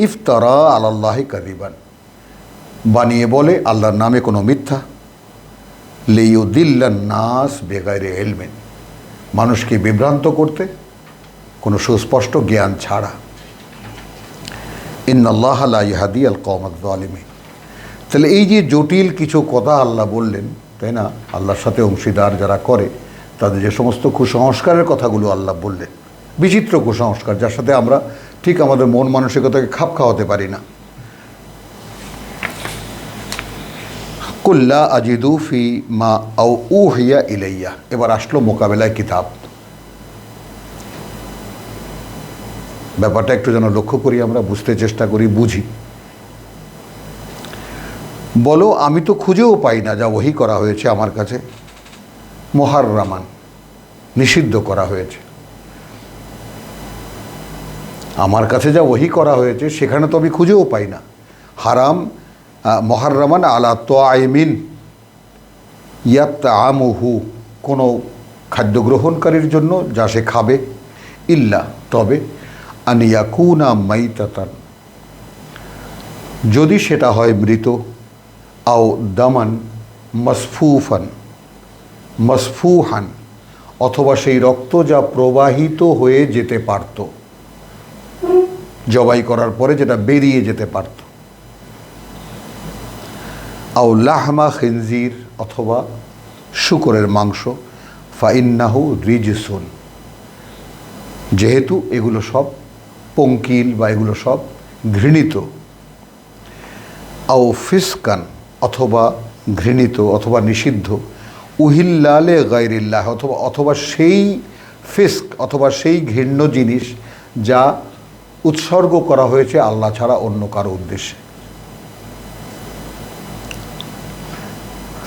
ইফতারা আলাল্লাহি কাযিবান, বানিয়ে বলে আল্লাহর নামে কোনো মিথ্যা। লিইউদিল্লান নাস বিগাইরি ইলমিন, মানুষকে বিভ্রান্ত করতে কোনো সুস্পষ্ট জ্ঞান ছাড়া। ইন্নাল্লাহা লা ইয়াহদি আল কওমাজ যালিমিন, তাহলে এই যে জটিল কিছু কথা আল্লাহ বললেন, তাই না? আল্লাহর সাথে অংশীদার যারা করে তাদের যে সমস্ত কুসংস্কারের কথাগুলো আল্লাহ বললেন, বিচিত্র কুসংস্কার, যার সাথে আমরা ঠিক আমাদের মন মানসিকতাকে খাপ খাওয়াতে পারি না। কুল্লা আজিদু ফি মা আউ উহিয়া ইলাইয়া। এবার আসলো মোকাবেলায় কিতাব। ব্যাপারটা একটু যেন লক্ষ্য করি, আমরা বুঝতে চেষ্টা করি, বুঝি। বলো আমি তো খুঁজেও পাই না যা ওহী করা হয়েছে আমার কাছে, মুহাররামান, নিষিদ্ধ করা হয়েছে। আমার কাছে যা ওহী করা হয়েছে সেখানে তো আমি খুঁজেও পাই না। হারাম মুহাররামান আলা তাইমিন ইয়াতআমুহু, কোনো খাদ্য গ্রহণকারীর জন্য যা সে খাবে, ইল্লা, তবে আন ইয়াকুনা মাইতাতান, যদি সেটা হয় মৃত, আও দামান মসফুহান, অথবা সেই রক্ত যা প্রবাহিত হয়ে যেতে পারত, জবাই করার পরে যেটা বেরিয়ে যেতে পারত, আও লাহমা খিনজির, অথবা শূকরের মাংস, ফাইন্নাহু রিজসুন, যেহেতু এগুলো সব পঙ্কিল বা এগুলো সব ঘৃণিত, আও ফিসকান, অথবা ঘৃণিত অথবা নিষিদ্ধ, উহিল্লালে গায়রিল্লাহ, অথবা সেই ফিস্ক অথবা সেই ঘৃণ্য জিনিস যা উৎসর্গ করা হয়েছে আল্লাহ ছাড়া অন্য কারো উদ্দেশ্যে।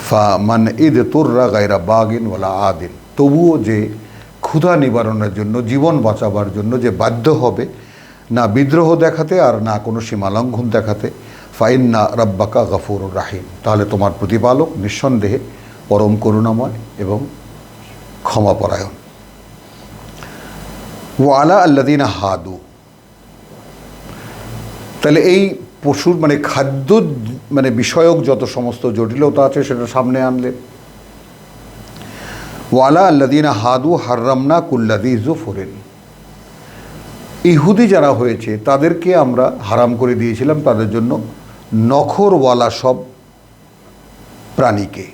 ফামান ইদ তুররা গায়রা বাগিন ওয়ালা আদিন, তবুও যে ক্ষুধা নিবারণের জন্য, জীবন বাঁচাবার জন্য যে বাধ্য হবে না বিদ্রোহ দেখাতে আর না কোনো সীমালঙ্ঘন দেখাতে, ফাইন্না রাব্বাকা গফুরুর রাহিম, তাহলে তোমার প্রতিপালক নিঃসন্দেহে পরম করুণাময় এবং ক্ষমাপরায়ণ। ওয়ালা আল্লাযীনা হাদু, তাহলে এই পশুর মানে খাদ্য মানে বিষয়ক যত সমস্ত জটিলতা আছে সেটা সামনে আনলেন। ওয়ালা আল্লাযীনা হাদু হাররামনা কুল্লাযী যুফরিন, ইহুদি যারা হয়েছে তাদেরকে আমরা হারাম করে দিয়েছিলাম তাদের জন্য নখরওয়ালা সব প্রাণীকে,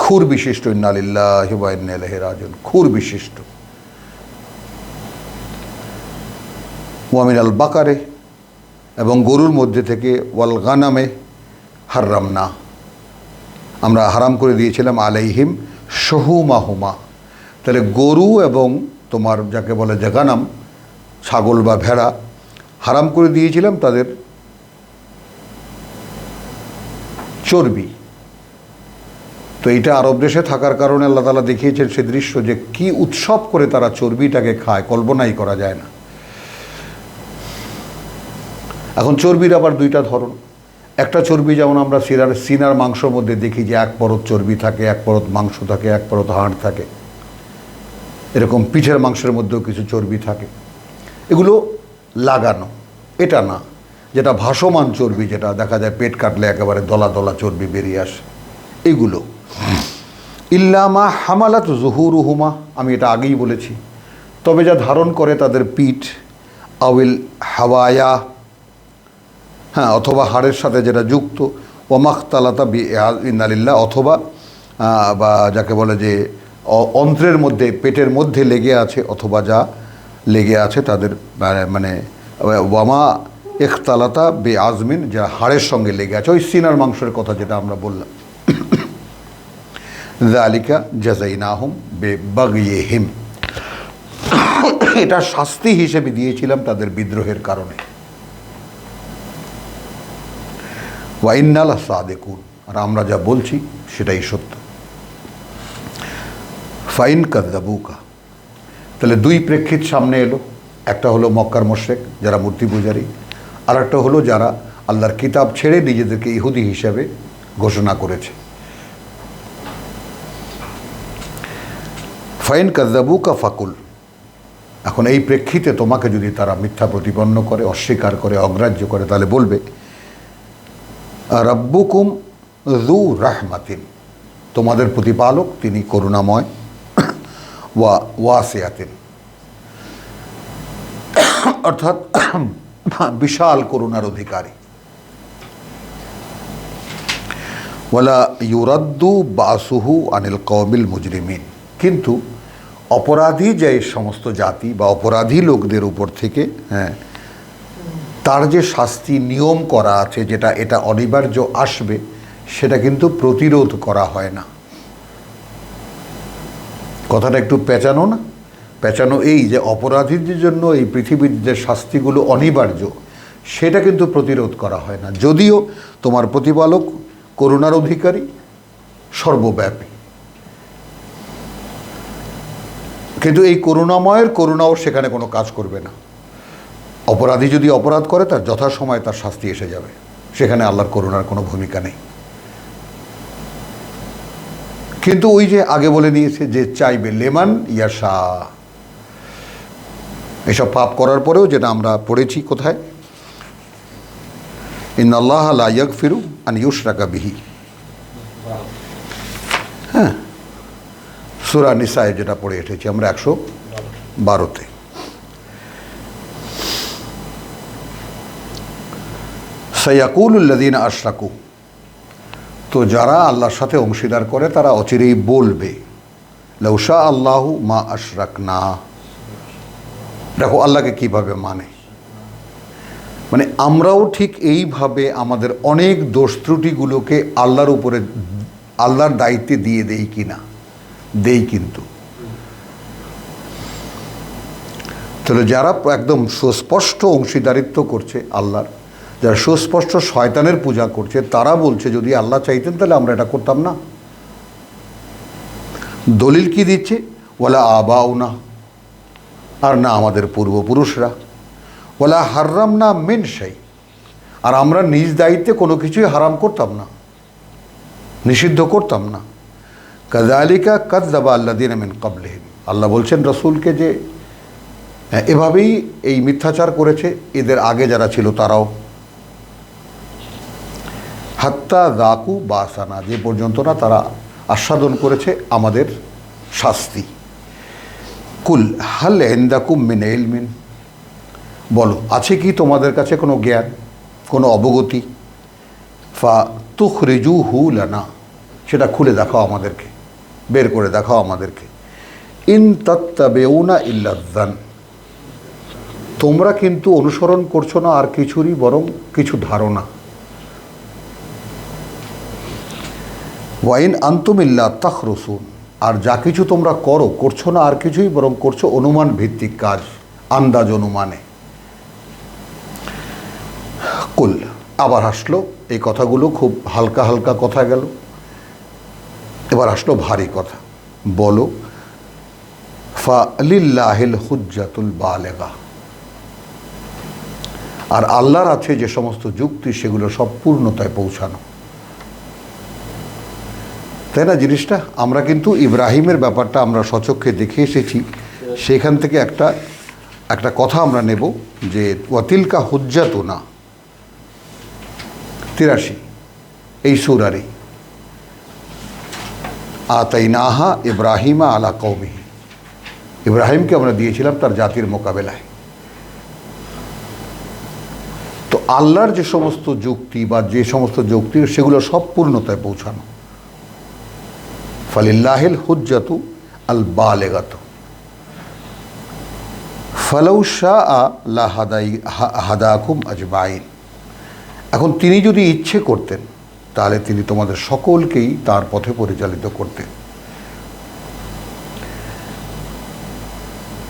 খুর বিশিষ্ট, ইন্না লিল্লাহি ওয়া ইন্না ইলাইহি রাজিউন, খুর বিশিষ্ট। ওয়া মিনাল বাকারে, এবং গরুর মধ্যে থেকে, ওয়াল গানামে হাররামনা, আমরা হারাম করে দিয়েছিলাম আলাইহিম শুহুমাহুমা, তাহলে গরু এবং তোমার যাকে বলে যে গানাম, ছাগল বা ভেড়া, হারাম করে দিয়েছিলাম তাদের চর্বি। তো এটা আরব দেশে থাকার কারণে আল্লাহ তাআলা দেখিয়েছেন সে দৃশ্য, যে কি উৎসব করে তারা চর্বিটাকে খায়, কল্পনাই করা যায় না। এখন চর্বির আবার দুইটা ধরন। একটা চর্বি যেমন আমরা সিনার মাংসর মধ্যে দেখি যে এক পরত চর্বি থাকে, এক পরত মাংস থাকে, এক পরত হাড় থাকে, এরকম পিঠের মাংসের মধ্যেও কিছু চর্বি থাকে, এগুলো লাগানো। এটা না, যেটা ভাসমান চর্বি, যেটা দেখা যায় পেট কাটলে একেবারে দলা দলা চর্বি বেরিয়ে আসে, এগুলো। ইল্লামা হামালাত জুহুরুহুমা, আমি এটা আগেই বলেছি, তবে যা ধারণ করে তাদের পিঠ, আউইল হাওয়ায়া, হ্যাঁ, অথবা হাড়ের সাথে যেটা যুক্ত, ওমাখতালাতা বি ইন্নালিল্লাহ, অথবা বা যাকে বলে যে অন্ত্রের মধ্যে, পেটের মধ্যে লেগে আছে, অথবা যা লেগে আছে তাদের মানে ওয়ামা ইখতালাতা বে আজমিন, যা হাড়ের সঙ্গে লেগে আছে, ওই সিনার মাংসের কথা যেটা আমরা বললাম। যালিকা জাযাইনাহুম বিবাগইহিম, এটা শাস্তি হিসেবে দিয়েছিলাম তাদের বিদ্রোহের কারণে। ওয়া ইন্না লাসাদিকুন, আর আমরা যা বলছি সেটাই সত্য। ফাইন কাযযাবুকা, তাহলে দুই প্রেক্ষিত সামনে এলো। একটা হলো মক্কার মুশরিক যারা মূর্তি পূজারী, আর একটা হলো যারা আল্লাহর কিতাব ছেড়ে নিজেদেরকে ইহুদি হিসাবে ঘোষণা করেছে। ফাইন কাযযাবুকা ফাকুল, এখন এই প্রেক্ষিতে তোমাকে যদি তারা মিথ্যা প্রতিপন্ন করে, অস্বীকার করে, অগ্রাহ্য করে, তাহলে বলবে রাব্বুকুম যু রাহমাতিন, তোমাদের প্রতিপালক তিনি করুণাময়, ওয়াসিয়াতিন, অর্থাৎ বিশাল করুণার অধিকারী। ওয়ালা ইউরাদ্দু বাসুহু আনিল কওমিল মুজরিমিন, কিন্তু অপরাধী যে সমস্ত জাতি বা অপরাধী লোকদের উপর থেকে, হ্যাঁ, তার যে শাস্তি নিয়ম করা আছে, যেটা এটা অনিবার্য আসবে, সেটা কিন্তু প্রতিরোধ করা হয় না। কথাটা একটু পেঁচানো না? পেঁচানো এই যে অপরাধীদের জন্য এই পৃথিবীর যে শাস্তিগুলো অনিবার্য, সেটা কিন্তু প্রতিরোধ করা হয় না, যদিও তোমার প্রতিপালক করুণার অধিকারী, সর্বব্যাপী। কিন্তু এই করুণাময়ের করুণাও সেখানে কোনো কাজ করবে না। অপরাধী যদি অপরাধ করে তার যথাসময়ে তার শাস্তি এসে যাবে, সেখানে আল্লাহর করুণার কোনো ভূমিকা নেই। কিন্তু ওই যে আগে বলে নিয়েছে যে চাইবে লেমান ইয়াশা, এসব পাপ করার পরেও যেটা আমরা পড়েছি কোথায়, ইন্নাল্লাহা লা ইয়াগফিরু আন ইউশরাকা বিহি, হ্যাঁ, সূরা নিসায়ে যেটা পড়ে এসেছি আমরা 112-তে। সায়াকুলুল লাযীনা আশরাকু, তো যারা আল্লাহর সাথে অংশীদার করে তারা অচিরেই বলবে লাউ শা আল্লাহু মা আশরাকনা। দেখো আল্লাহকে কিভাবে মানে আমরাও ঠিক এইভাবে আমাদের অনেক দোষ ত্রুটিগুলোকে আল্লাহর উপরে, আল্লাহর দায়িত্বে দিয়ে দেই কিনা, দেই কিন্তু। তাহলে যারা একদম সুস্পষ্ট অংশীদারিত্ব করছে আল্লাহর, যারা সুস্পষ্ট শয়তানের পূজা করছে, তারা বলছে যদি আল্লাহ চাইতেন তাহলে আমরা এটা করতাম না। দলিল কি দিচ্ছে? ওয়ালা আবাউনা, আর না আমাদের পূর্বপুরুষরা, ওয়ালা হাররামনা মিন শাই, আর আমরা নিজ দায়িত্বে কোনো কিছুই হারাম করতাম না, নিষিদ্ধ করতাম না। কাযালিকা কাযযাবা আল্লাযীনা মিন ক্বাবলিহিম, আল্লাহ বলছেন রসুলকে যে এভাবেই এই মিথ্যাচার করেছে এদের আগে যারা ছিল তারাও। হাত্তা যাকু বাসানা, যে পর্যন্ত না তারা আস্বাদন করেছে আমাদের শাস্তি। কুল হাল ইনদাকুম মিন ইলমিন, বলো আছে কি তোমাদের কাছে কোনো জ্ঞান, কোনো অবগতি? ফা তুখরিজুহু লানা, সেটা খুলে দেখাও আমাদেরকে, বের করে দেখাও আমাদেরকে। ইন তাত্তাবিউনা ইল্লা যান, তোমরা কিন্তু অনুসরণ করছো না আর কিছুরই, বরং কিছু ধারণা। ওয়াইন আনতুম ইল্লা তাখরুসুন, আর যা কিছু তোমরা করছো না আর কিছুই, বরং করছো অনুমান ভিত্তিক কাজ, আন্দাজ অনুমানে। কুল, আবার আসলো এই কথাগুলো, খুব হালকা হালকা কথা গেল, এবার আসলো ভারী কথা। বলো ফালিল্লাহিল হুজ্জাতুল বালিগা, আর আল্লাহর আছে যে সমস্ত যুক্তি, সেগুলো সব পূর্ণতায় পৌঁছানো। তাই না জিনিসটা? আমরা কিন্তু ইব্রাহিমের ব্যাপারটা আমরা সচক্ষে দেখে এসেছি, সেখান থেকে একটা কথা আমরা নেব যে ওয়াতিলকা হুজ্জাতুনা 83 এই সূরারই, আতাইনাহা ইব্রাহিমা আলা কওমিহি, ইব্রাহিমকে আমরা দিয়েছিলাম তার জাতির মোকাবেলায়। তো আল্লাহর যে সমস্ত যুক্তি বা যে সমস্ত যুক্তি, সেগুলো সব পূর্ণতায় পৌঁছানো। ফালিল্লাহিল হুজ্জাতু আল বালিগাতু ফালাউ শাআ লা হাদাকুম আজমাইন, এখন তিনি যদি ইচ্ছে করতেন তাহলে তিনি তোমাদের সকলকেই তার পথে পরিচালিত করতেন।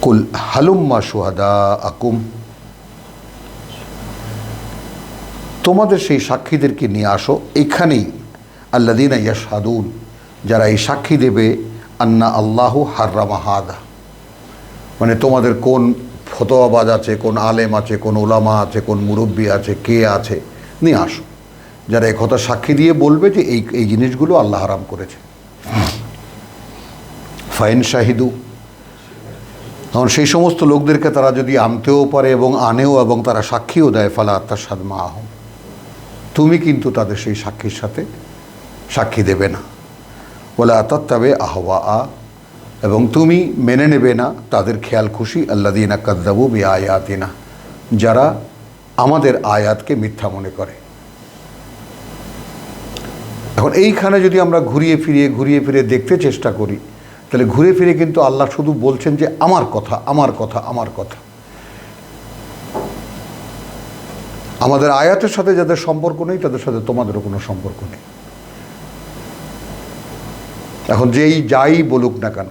কুল হালুম্মা শুহাদাআকুম, তোমাদের সেই সাক্ষীদেরকে নিয়ে আসো এখানেই। আল্লাযীনা ইয়াশহাদুন, যারা এই সাক্ষী দেবে আন্না আল্লাহু হাররামা হাদা, মানে তোমাদের কোন ফতোয়াবাজ আছে, কোন আলেম আছে, কোন উলামা আছে, কোন মুরব্বী আছে, কে আছে, নিয়ে আসো যারা এই কথা সাক্ষী দিয়ে বলবে যে এই জিনিসগুলো আল্লাহ হারাম করেছে। ফাইন শাহিদু, তখন সেই সমস্ত লোকদেরকে তারা যদি আনতেও পারে এবং আনেও, এবং তারা সাক্ষীও দেয়, ফালা তাশহাদ মাআহুম, তুমি কিন্তু তাদের সেই সাক্ষীর সাথে সাক্ষী দেবে না। ওয়ালা তাত্তাবি আহওয়া, এবং তুমি মেনে নেবে না তাদের খেয়াল খুশি। আল্লাযীনা কাযযাবু বিআয়াতিনা, যারা আমাদের আয়াতকে মিথ্যা মনে করে। এখন এইখানে যদি আমরা ঘুরিয়ে ফিরিয়ে দেখতে চেষ্টা করি, তাহলে ঘুরে ফিরে কিন্তু আল্লাহ শুধু বলছেন যে আমার কথা, আমার কথা, আমার কথা। আমাদের আয়াতের সাথে যাদের সম্পর্ক নেই তাদের সাথে তোমাদেরও কোনো সম্পর্ক নেই। এখন যেই যাই বলুক না কেন,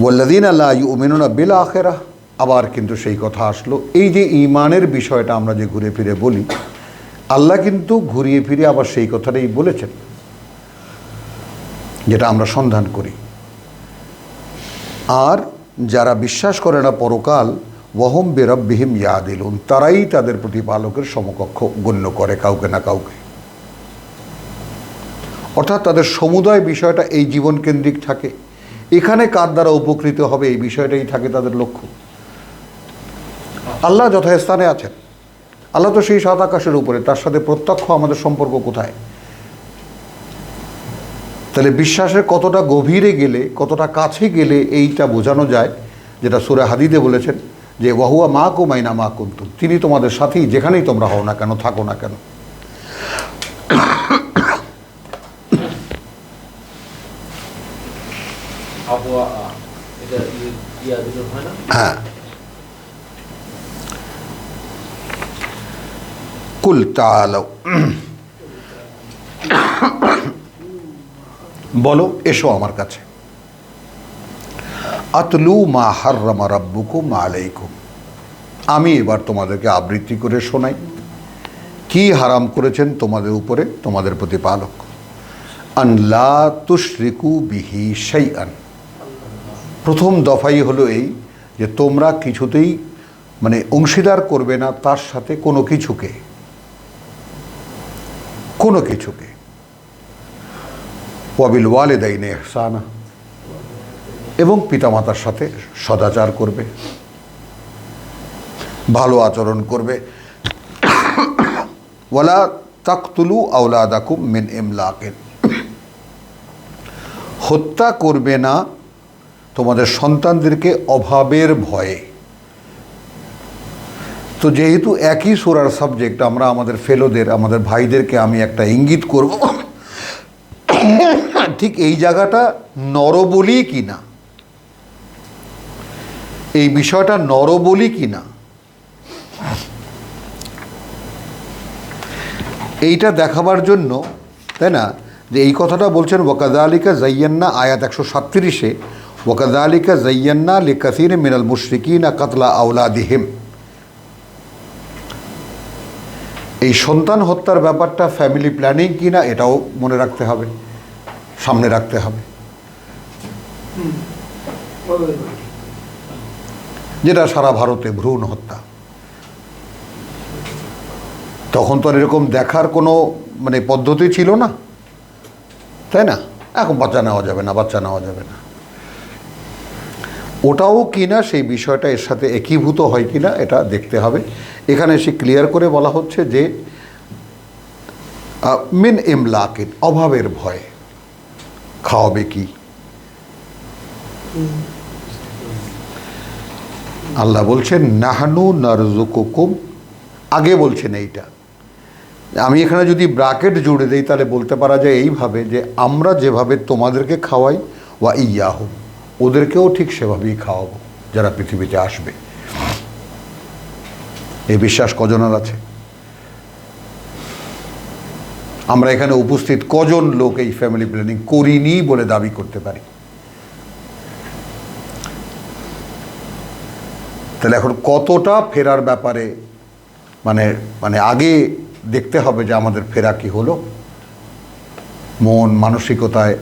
ওয়াল্লাযীনা লা ইউমিনুনা বিল আখিরাহ, আবার কিন্তু সেই কথা আসলো, এই যে ঈমানের বিষয়টা আমরা যে ঘুরে ফিরে বলি, আল্লাহ কিন্তু ঘুরিয়ে ফিরে আবার সেই কথাটাই বলেছেন, যেটা আমরা সন্ধান করি। আর যারা বিশ্বাস করে না পরকাল, ওয়াহুম বিরাব্বিহিম ইয়াদিলুন, তারাই তাদের প্রতিপালকের সমকক্ষ গণ্য করে কাউকে না কাউকে। অর্থাৎ তাদের সমুদায় বিষয়টা এই জীবন কেন্দ্রিক থাকে, এখানে কার দ্বারা উপকৃত হবে এই বিষয়টাই থাকে তাদের লক্ষ্য। আল্লাহ যথাস্থানে আছেন, আল্লাহ তো সেই সাত আকাশের উপরে, তার সাথে প্রত্যক্ষ আমাদের সম্পর্ক কোথায়? তাহলে বিশ্বাসের কতটা গভীরে গেলে, কতটা কাছে গেলে এইটা বোঝানো যায়, যেটা সূরা হাদীদে বলেছেন যে ওয়াহুয়া মাকুম আইনা মা কুনতুম, তিনি তোমাদের সাথেই যেখানেই তোমরা হও না কেন, থাকো না কেন। আবওয়া এটা ইয়া দিল হয় না? হ্যাঁ, কুল তাআলাও, বলো এসো আমার কাছে, আতলু মা হাররামা রাব্বুকুম আলাইকুম, আমি এবার তোমাদেরকে আবৃত্তি করে শোনাই কি হারাম করেছেন তোমাদের উপরে তোমাদের প্রতিপালক। আন লা তুশরিকু বিহি শাইআন, প্রথম দফাই হলো এই যে তোমরা কিছুতেই মানে অংশীদার করবে না তার সাথে কোনো কিছুকে, কোনো কিছুকে। ওয়াবিল ওয়ালিদাইনি ইহসানা, এবং পিতামাতার সাথে সদাচার করবে, ভালো আচরণ করবে। ওয়ালা তাকতুলু আওলাদাকুম মিন ইমলাকিন, হত্যা করবে না তোমাদের সন্তানদেরকে অভাবের ভয়ে। তো যেহেতু একই সূরার সাবজেক্ট, আমরা আমাদের ফেলোদের, আমাদের ভাইদেরকে আমি একটা ইঙ্গিত করব, ঠিক এই জায়গাটা নরবলি কিনা, এই বিষয়টা নরবলি কিনা, এইটা দেখাবার জন্য, তাই না, যে এই কথাটা বলছেন ওয়াকাযালিকা যায়্যান্না, আয়াত 137-এ, ওয়াকাযালিকা যায়্যান্না লিকাসীরিন মিনাল মুশরিকিনা কাতলা আওলাদিহিম। এই সন্তান হত্যার ব্যাপারটা ফ্যামিলি প্ল্যানিং কিনা এটাও মনে রাখতে হবে, সামনে রাখতে হবে, যেটা সারা ভারতে ভ্রূণ হত্যা। তখন তো আর এরকম দেখার কোনো মানে পদ্ধতি ছিল না, তাই না? এখন বাচ্চা নেওয়া যাবে না, বাচ্চা নেওয়া যাবে না, ওটাও কিনা সেই বিষয়টা এর সাথে একীভূত হয় কিনা এটা দেখতে হবে। এখানে এসে ক্লিয়ার করে বলা হচ্ছে যে মিন ইমলাকিন, অভাবের ভয়ে। খাওয়াবে কি? আল্লাহ বলছেন নাহনু নারযুকুকুম, আগে বলছেন এইটা। আমি এখানে যদি ব্র্যাকেট জুড়ে দেই তাহলে বলতে পারা যায় এইভাবে যে আমরা যেভাবে তোমাদেরকে খাওয়াই, ওয়া ইয়াহুম, ওদেরকেও ঠিক সেভাবেই খাওয়াবো যারা পৃথিবীতে আসবে। এই বিশ্বাস কজনের আছে? আমরা এখানে উপস্থিত কজন লোক এই ফ্যামিলি প্ল্যানিং করিনি বলে দাবি করতে পারি? তাহলে এখন কতটা ফেরার ব্যাপারে মানে মানে আগে দেখতে হবে যে আমাদের ফেরা কি হলো, মন মানসিকতায়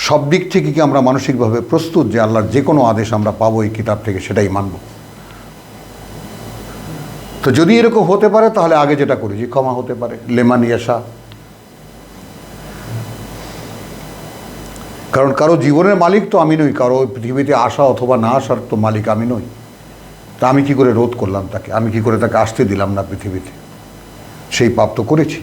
সব দিক থেকে কি আমরা মানসিকভাবে প্রস্তুত যে আল্লাহর যে কোনো আদেশ আমরা পাবো এই কিতাব থেকে সেটাই মানব। তো যদি এরকম হতে পারে তাহলে আগে যেটা করেছি ক্ষমা হতে পারে, লেমান ইয়াশা। কারণ কারো জীবনের মালিক তো আমি নই, কারো পৃথিবীতে আসা অথবা না আসার তো মালিক আমি নই। তা আমি কি করে রোধ করলাম তাকে? আমি কি করে তাকে আসতে দিলাম না পৃথিবীতে? সেই পাপ তো করেছি।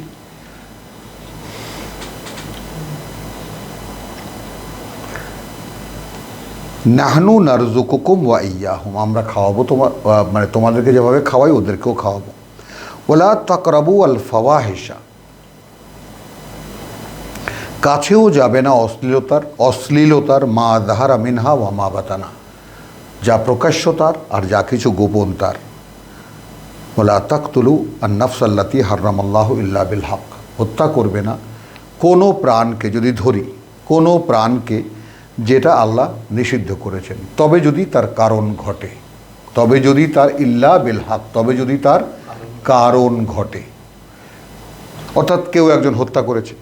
নাহনু নারযুকুকুম ওয়া ইয়্যাহুম, আমরা খাওয়াবো মানে তোমাদেরকে যেভাবে খাওয়াই ওদেরকেও খাওয়াবো। ওয়ালা তাকরাবু আল ফাওয়াহিশা, কাছেও যাবে না অশ্লীলতার মা যাহারা মিনহা ওয়া মা বাতানা, যা প্রকাশ্য তার আর যা কিছু গোপন তার। ওয়ালা তাকতুলু আন নাফস আল্লাতী হাররামাল্লাহু ইল্লা বিল হক হত্যা করবে না কোনো প্রাণকে, যদি ধরি কোনো প্রাণকে যেটা আল্লাহ নিষিদ্ধ করেছেন, তবে যদি তার কারণ ঘটে, তবে যদি তার ইল্লা বিল হক, তবে যদি তার কারণ ঘটে। অর্থাৎ কেউ একজন হত্যা করেছে,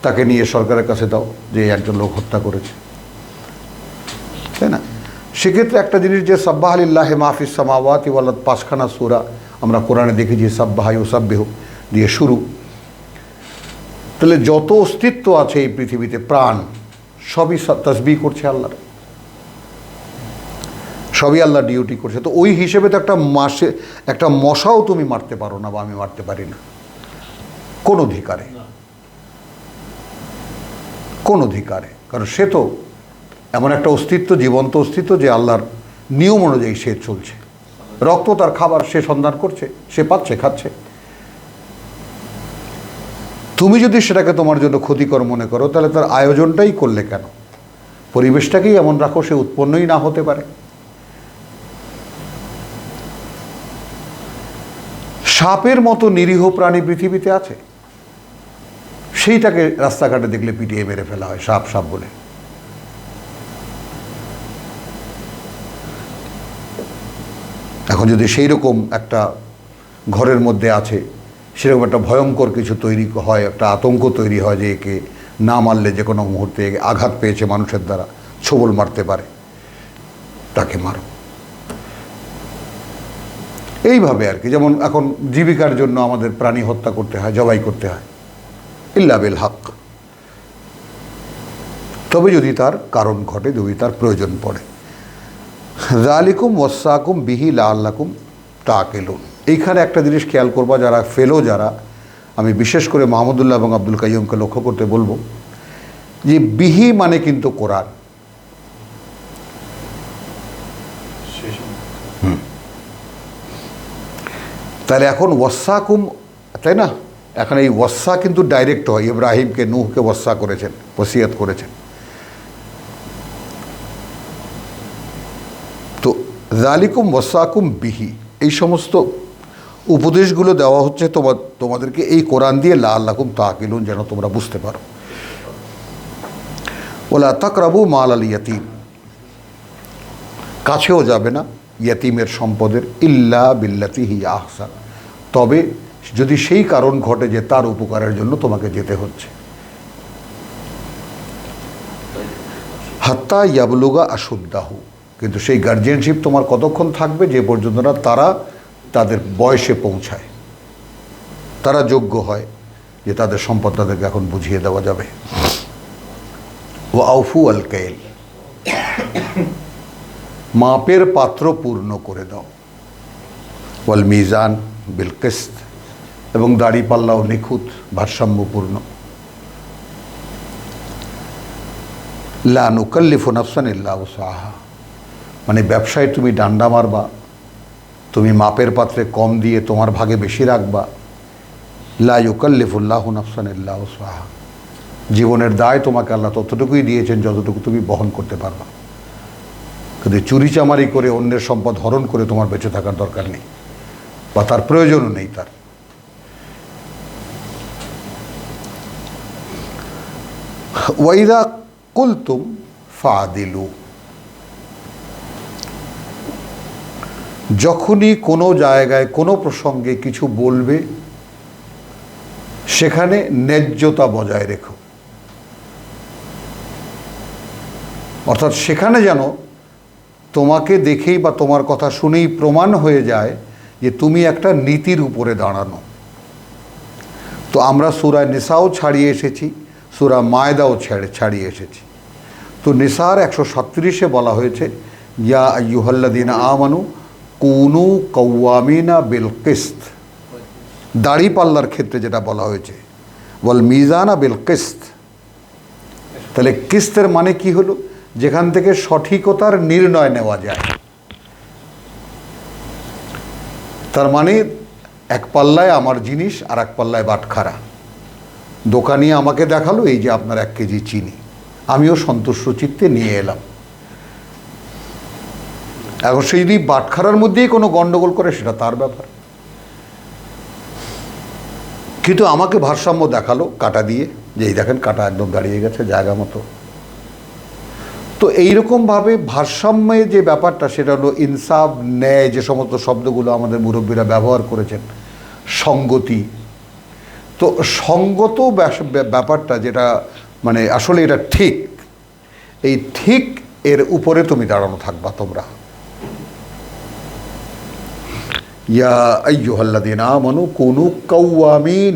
তাকে নিয়ে সরকারের কাছে দাও যে একজন লোক হত্যা করেছে, তাই না? সেক্ষেত্রে একটা জিনিস, যে সাব্বাহ লিল্লাহি মাফিস সামাওয়াতি ওয়াল আরদ, 5খানা সূরা আমরা কোরআনে দেখি যে সাব্বাহ ইউসাব্বিহু দিয়ে শুরু। তাহলে যত অস্তিত্ব আছে এই পৃথিবীতে, প্রাণ, সবই তাসবিহ করছে আল্লাহর, সবই আল্লাহ ডিউটি করছে। তো ওই হিসেবে তো একটা মশাও তুমি মারতে পারো না, বা আমি মারতে পারি না কোন অধিকারে, কোন অধিকারে। কারণ সে তো এমন একটা অস্তিত্ব, জীবন্ত অস্তিত্ব, যে আল্লাহর নিয়ম অনুযায়ী সে চলছে। রক্ত তার খাবার, সে সন্ধান করছে, সে পাচ্ছে, খাচ্ছে। তুমি যদি সেটাকে তোমার জন্য ক্ষতিকর মনে করো, তাহলে তার আয়োজনটাই করলে কেন? পরিবেশটাকেই এমন রাখো সে উৎপন্নই না হতে পারে। সাপের মতো নিরীহ প্রাণী পৃথিবীতে আছে, সেইটাকে রাস্তাঘাটে দেখলে পিটিয়ে মেরে ফেলা হয় সাপ সাপ বলে। এখন যদি সেই রকম একটা ঘরের মধ্যে আছে, সেরকম একটা ভয়ঙ্কর কিছু তৈরি হয়, একটা আতঙ্ক তৈরি হয় যে একে না মারলে যে কোনো মুহূর্তে আঘাত পেয়েছে মানুষের দ্বারা, ছোবল মারতে পারে, তাকে মারো। এইভাবে আর কি। যেমন এখন জীবিকার জন্য আমাদের প্রাণী হত্যা করতে হয়, জবাই করতে হয়, ইল্লা বিল হক, তবে যদি তার কারণ ঘটে, যদি তার প্রয়োজন পড়ে। যালিকুম ওয়াসাকুম বিহি লাআল্লাকুম তাকিলুন। এইখানে একটা জিনিস খেয়াল করবা, যারা ফেলো, যারা, আমি বিশেষ করে মাহমুদুল্লাহ এবং আব্দুল কাইয়ুমকে লক্ষ্য করতে বলবো, যে বিহি মানে কিন্তু কোরআন। তাহলে এখন ওয়াসাকুম, তাই না? এখন এই ওয়াসা কিন্তু ডাইরেক্ট হয়, ইব্রাহিমকে, নূহকে ওয়াসা করেছেন, ওসিয়ত করেছেন। তো যালিকুম ওয়াসাকুম বিহি, এই সমস্ত উপদেশগুলো দেওয়া হচ্ছে তোমাদেরকে এই কোরআন দিয়ে, লাআল্লাকুম তাকিলুন, যেন তোমরা বুঝতে পারো। ওয়ালা তাকরাবু মাল আল ইয়াতীম, কাছেও যাবে না ইয়াতিমের সম্পদের, ইল্লা বিল্লাতি হিয়া আহসান, তবে যদি সেই কারণ ঘটে যে তার উপকারের জন্য তোমাকে যেতে হচ্ছে। হাত্তা ইয়াবলুগা আশুদ্দাহু, কিন্তু সেই গার্জিয়ানশিপ তোমার কতক্ষণ থাকবে? যে পর্যন্ত না তারা তাদের বয়সে পৌঁছায়, তারা যোগ্য হয় যে তাদের সম্পদ তাদেরকে এখন বুঝিয়ে দেওয়া যাবে। ওয়া আউফু আল কাইল, মাপের পাত্র পূর্ণ করে দাও। ওয়াল মিজান বিল কিসত, এবং দাড়ি পাল্লাও নিখুঁত, ভারসাম্যপূর্ণ। লা নুকাল্লিফু নাফসান ইল্লা উসআহা, মানে ব্যবসায় তুমি ডান্ডা মারবা, তুমি মাপের পাত্রে কম দিয়ে তোমার ভাগে বেশি রাখবা। লা ইউকাল্লিফুল্লাহু নাফসান ইল্লা উসআহা, জীবনের দায় তোমাকে আল্লাহ ততটুকুই দিয়েছেন যতটুকু তুমি বহন করতে পারবা। কিন্তু চুরিচামারি করে অন্যের সম্পদ হরণ করে তোমার বেঁচে থাকার দরকার নেই, বা তার প্রয়োজনও নেই তার। ওয়াইদা কুলতুম ফাদিলু, যখনই কোনো জায়গায় কোনো প্রসঙ্গে কিছু বলবে, সেখানে ন্যায্যতা বজায় রেখো। অর্থাৎ সেখানে যেন তোমাকে দেখেই বা তোমার কথা শুনেই প্রমাণ হয়ে যায় যে তুমি একটা নীতির উপরে দাঁড়ানো। তো আমরা সূরা নিসাও ছাড়িয়ে এসেছি, সূরা মায়দাও ছাড়িয়ে এসেছি। তো নিসার 137-এ বলা হয়েছে, ইয়া আইয়ুহাল্লাযীনা আমানু কুনু কাওয়ামিনা বিল কিসত, দাড়ি পাল্লার ক্ষেত্রে যেটা বলা হয়েছে, ওয়াল মিজানা বিল কিসত। তাহলে কিস্তের মানে কি হলো? যেখান থেকে সঠিকতার নির্ণয় নেওয়া যায়। তার মানে এক পাল্লায় আমার জিনিস আর এক পাল্লায় বাটখারা। দোকানি আমাকে দেখালো এই যে আপনার 1 কেজি চিনি, আমিও সন্তুষ্ট চিত্তে নিয়ে এলাম। এখন সেই যদি বাটখারার মধ্যেই কোনো গন্ডগোল করে, সেটা তার ব্যাপার। কিন্তু আমাকে ভারসাম্য দেখালো কাঁটা দিয়ে, যে এই দেখেন কাঁটা একদম দাঁড়িয়ে গেছে জায়গা মতো। তো এইরকমভাবে ভারসাম্যে যে ব্যাপারটা, সেটা হলো ইনসাফ, ন্যায়, যে সমস্ত শব্দগুলো আমাদের মুরব্বীরা ব্যবহার করেছেন, সঙ্গতি। তো সঙ্গত ব্যাপারটা যেটা মানে আসলে এটা ঠিক, এই ঠিক এর উপরে তুমি দাঁড়ানো থাকবা তোমরা। ইয়া আইয়ুহাল্লাযীনা আমানু কুনু কাওয়ামিন,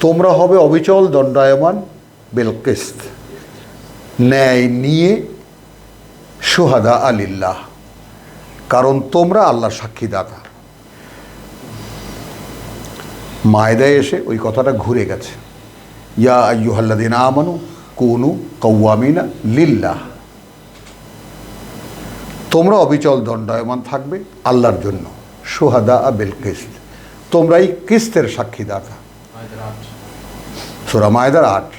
তোমরা হবে অবিচল দণ্ডায়মান বিল কিসত, ন্যায় নিয়ে, শুহাদা আলিল্লাহ, কারণ তোমরা আল্লাহর সাক্ষীদাতা। মায়দায় এসে ওই কথাটা ঘুরে গেছে, ইয়া আইয়ুহাল্লাযীনা আমানু কুনু কাওয়ামিনা লিল্লাহ, তোমরা অবিচল দণ্ডায়মান থাকবে আল্লাহর জন্য, শুহাদা বিল কিসত, তোমরাই কিস্তের সাক্ষীদাতা। সূরা মায়দার 8।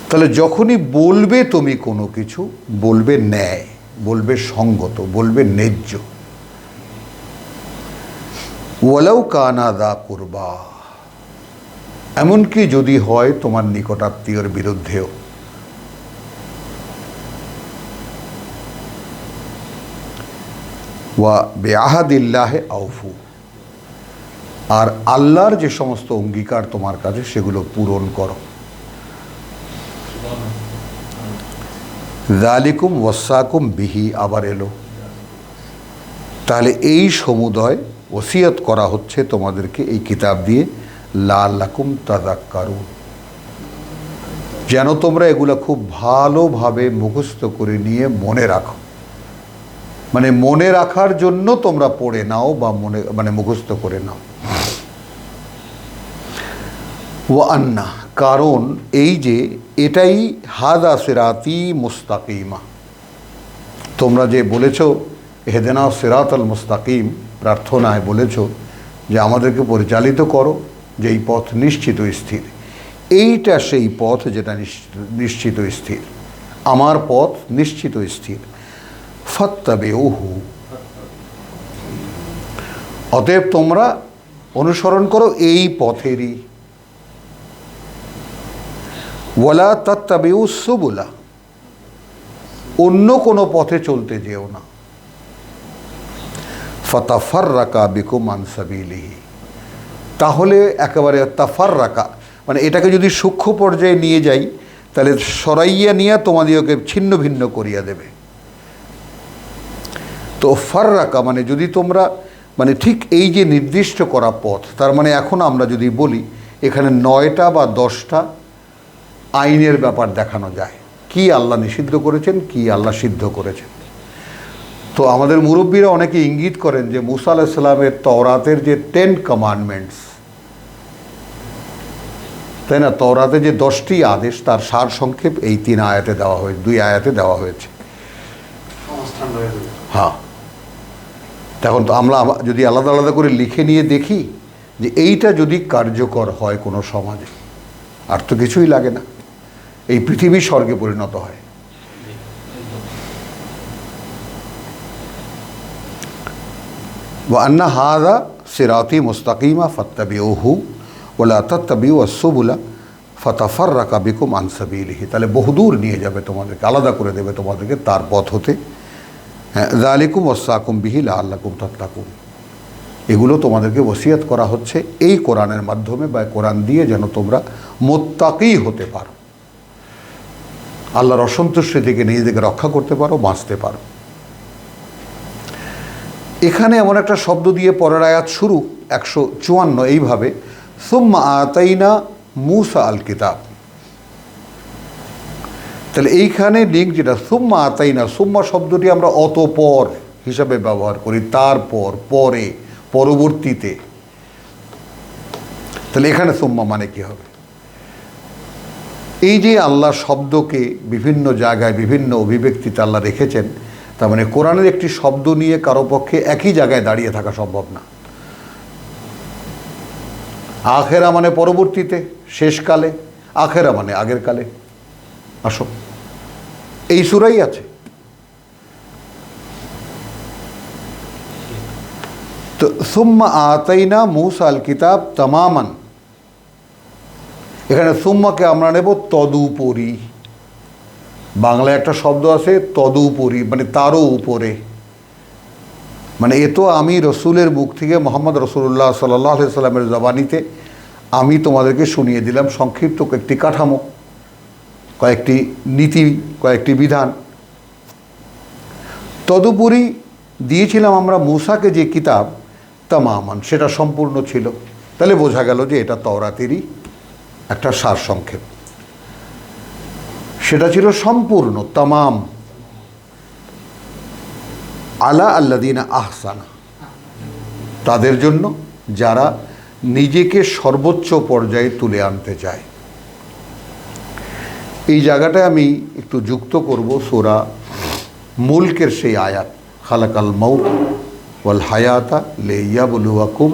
তাহলে যখনই বলবে তুমি কোনো কিছু, বলবে ন্যায়, বলবে সঙ্গত, বলবে ন্যায্য। ওয়ালাউ কানা দা কুরবা, এমনকি যদি হয় তোমার নিকটাত্মীয়র বিরুদ্ধেও। ওয়া বিআহাদিল্লাহি আউফু, আর আল্লাহর যে সমস্ত অঙ্গীকার তোমার কাছে সেগুলো পূরণ করো। যালিকুম ওয়াসাকুম বিহি আবার এলো। তাহলে এই সমুদয় ওসিয়ত করা হচ্ছে তোমাদেরকে এই কিতাব দিয়ে, লাআল্লাকুম তাযাক্কারুন, যেন তোমরা এগুলো খুব ভালোভাবে মুখস্থ করে নিয়ে মনে রাখো। মানে মনে রাখার জন্য তোমরা পড়ে নাও বা মুখস্থ করে নাও। ওয়া আন্না, কারণ এই যে এটাই হাদা সিরাতি মুস্তাকিমা, তোমরা যে বলেছো হেদেনা সিরাতাল মুস্তাকিম, প্রার্থনায় বলেছো যে আমাদেরকে পরিচালিত করো যে এই পথ নিশ্চিত স্থির, এইটা সেই পথ যেটা নিশ্চিত স্থির, আমার পথ নিশ্চিত স্থির। ফাত্তাবিউহু, অতএব তোমরা অনুসরণ করো এই পথেরই। ওয়ালা তাত্তাবিউ সুবুলা, অন্য কোনো পথে চলতে যেও না। ফাতাফাররাকা বিকুম আন সাবিলিহি, তাহলে একেবারে তাফাররাকা মানে এটাকে যদি সূক্ষ্ম পর্যায়ে নিয়ে যাই, তাহলে সরাইয়া নিয়ে তোমাদেরকে ছিন্ন ভিন্ন করিয়া দেবে। তো ফাররাকা মানে যদি তোমরা মানে ঠিক এই যে নির্দিষ্ট করা পথ, তার মানে এখন আমরা যদি বলি এখানে 9টা বা 10টা আইনের ব্যাপার দেখানো যায়, কি আল্লাহ নিষিদ্ধ করেছেন, কি আল্লাহ সিদ্ধ করেছেন। তো আমাদের মুরব্বীরা অনেকে ইঙ্গিত করেন যে মুসা আলাইহিস সালামের তওরাতের যে 10 কমান্ডমেন্টস, তাই না, তওরাতে যে 10টি আদেশ, তার সার সংক্ষেপ এই 3 আয়াতে দেওয়া হয়েছে, 2 আয়াতে দেওয়া হয়েছে। হ্যাঁ, তখন তো আমরা যদি আলাদা আলাদা করে লিখে নিয়ে দেখি যে এইটা যদি কার্যকর হয় কোনো সমাজে, আর তো কিছুই লাগে না, এই পৃথিবী স্বর্গে পরিণত হয়। ওয়া আন্না হাযা সিরাতি মুস্তাকিমা ফাত্তাবিউহু ওয়ালা তাত্তাবিউ আস-সুবুলা ফাতাফাররাকা বিকুম আন সাবিলিহি, তাহলে বহুদূর নিয়ে যাবে তোমাদেরকে, আলাদা করে দেবে তোমাদেরকে তার পথ হতে। হ্যাঁ, যালিকুম ওয়াসাকুম বিহি লাআল্লাকুম তাত্তাকুন, এগুলো তোমাদেরকে ওসিয়ত করা হচ্ছে এই কোরআনের মাধ্যমে বা কোরআন দিয়ে, যেন তোমরা মুত্তাকি হতে পারো, আল্লাহর অসন্তুষ্টি থেকে নিজেদেরকে রক্ষা করতে পারো, বাঁচতে পারো। এখানে এমন একটা শব্দ দিয়ে পরের আয়াত শুরু 154 এইভাবে, সুম্মা আতাইনা মূসা আল কিতাব। তাহলে এইখানে লিঙ্ক যেটা সুম্মা আতাইনা, সুম্মা শব্দটি আমরা অতঃপর হিসাবে ব্যবহার করি, তারপর, পরে, পরবর্তীতে। তাহলে এখানে সুম্মা মানে কি হবে? এই যে আল্লাহ শব্দকে বিভিন্ন জায়গায় বিভিন্ন অভিব্যক্তিতে আল্লাহ রেখেছেন, তার মানে কোরআনের একটি শব্দ নিয়ে কারো পক্ষে একই জায়গায় দাঁড়িয়ে থাকা সম্ভব না। আখেরা মানে পরবর্তীতে, শেষকালে, আখেরা মানে আগের কালে। আসো, এই সূরাই আছে। তো সুম্মা আতাইনা মুসা আল কিতাব তামামান, এখানে সুম্মাকে আমরা নেব তদুপরি। বাংলায় একটা শব্দ আছে তদুপরি, মানে তারও উপরে। মানে এ তো আমি রসুলের মুখ থেকে, মোহাম্মদ রসুল্লাহ সাল্লাহ সাল্লামের জবানিতে আমি তোমাদেরকে শুনিয়ে দিলাম সংক্ষিপ্ত একটি কাঠামো, কয়েকটি নীতি, কয়েকটি বিধান। তদুপরি দিয়েছিলাম আমরা মুসাকে যে কিতাব তামামান, সেটা সম্পূর্ণ ছিল। তাহলে বোঝা গেল যে এটা তওরাতেরই একটা সারসংক্ষেপ। সেটা ছিল সম্পূর্ণ, তামাম। আলা আল্লাযীনা আহসানা, তাদের জন্য যারা নিজেকে সর্বোচ্চ পর্যায়ে তুলে আনতে চায়। এই জায়গাটায় আমি একটু যুক্ত করব সূরা মুলকের সেই আয়াত, খালাকাল মাউত ওয়াল হায়াতা লিয়াবলুয়াকুম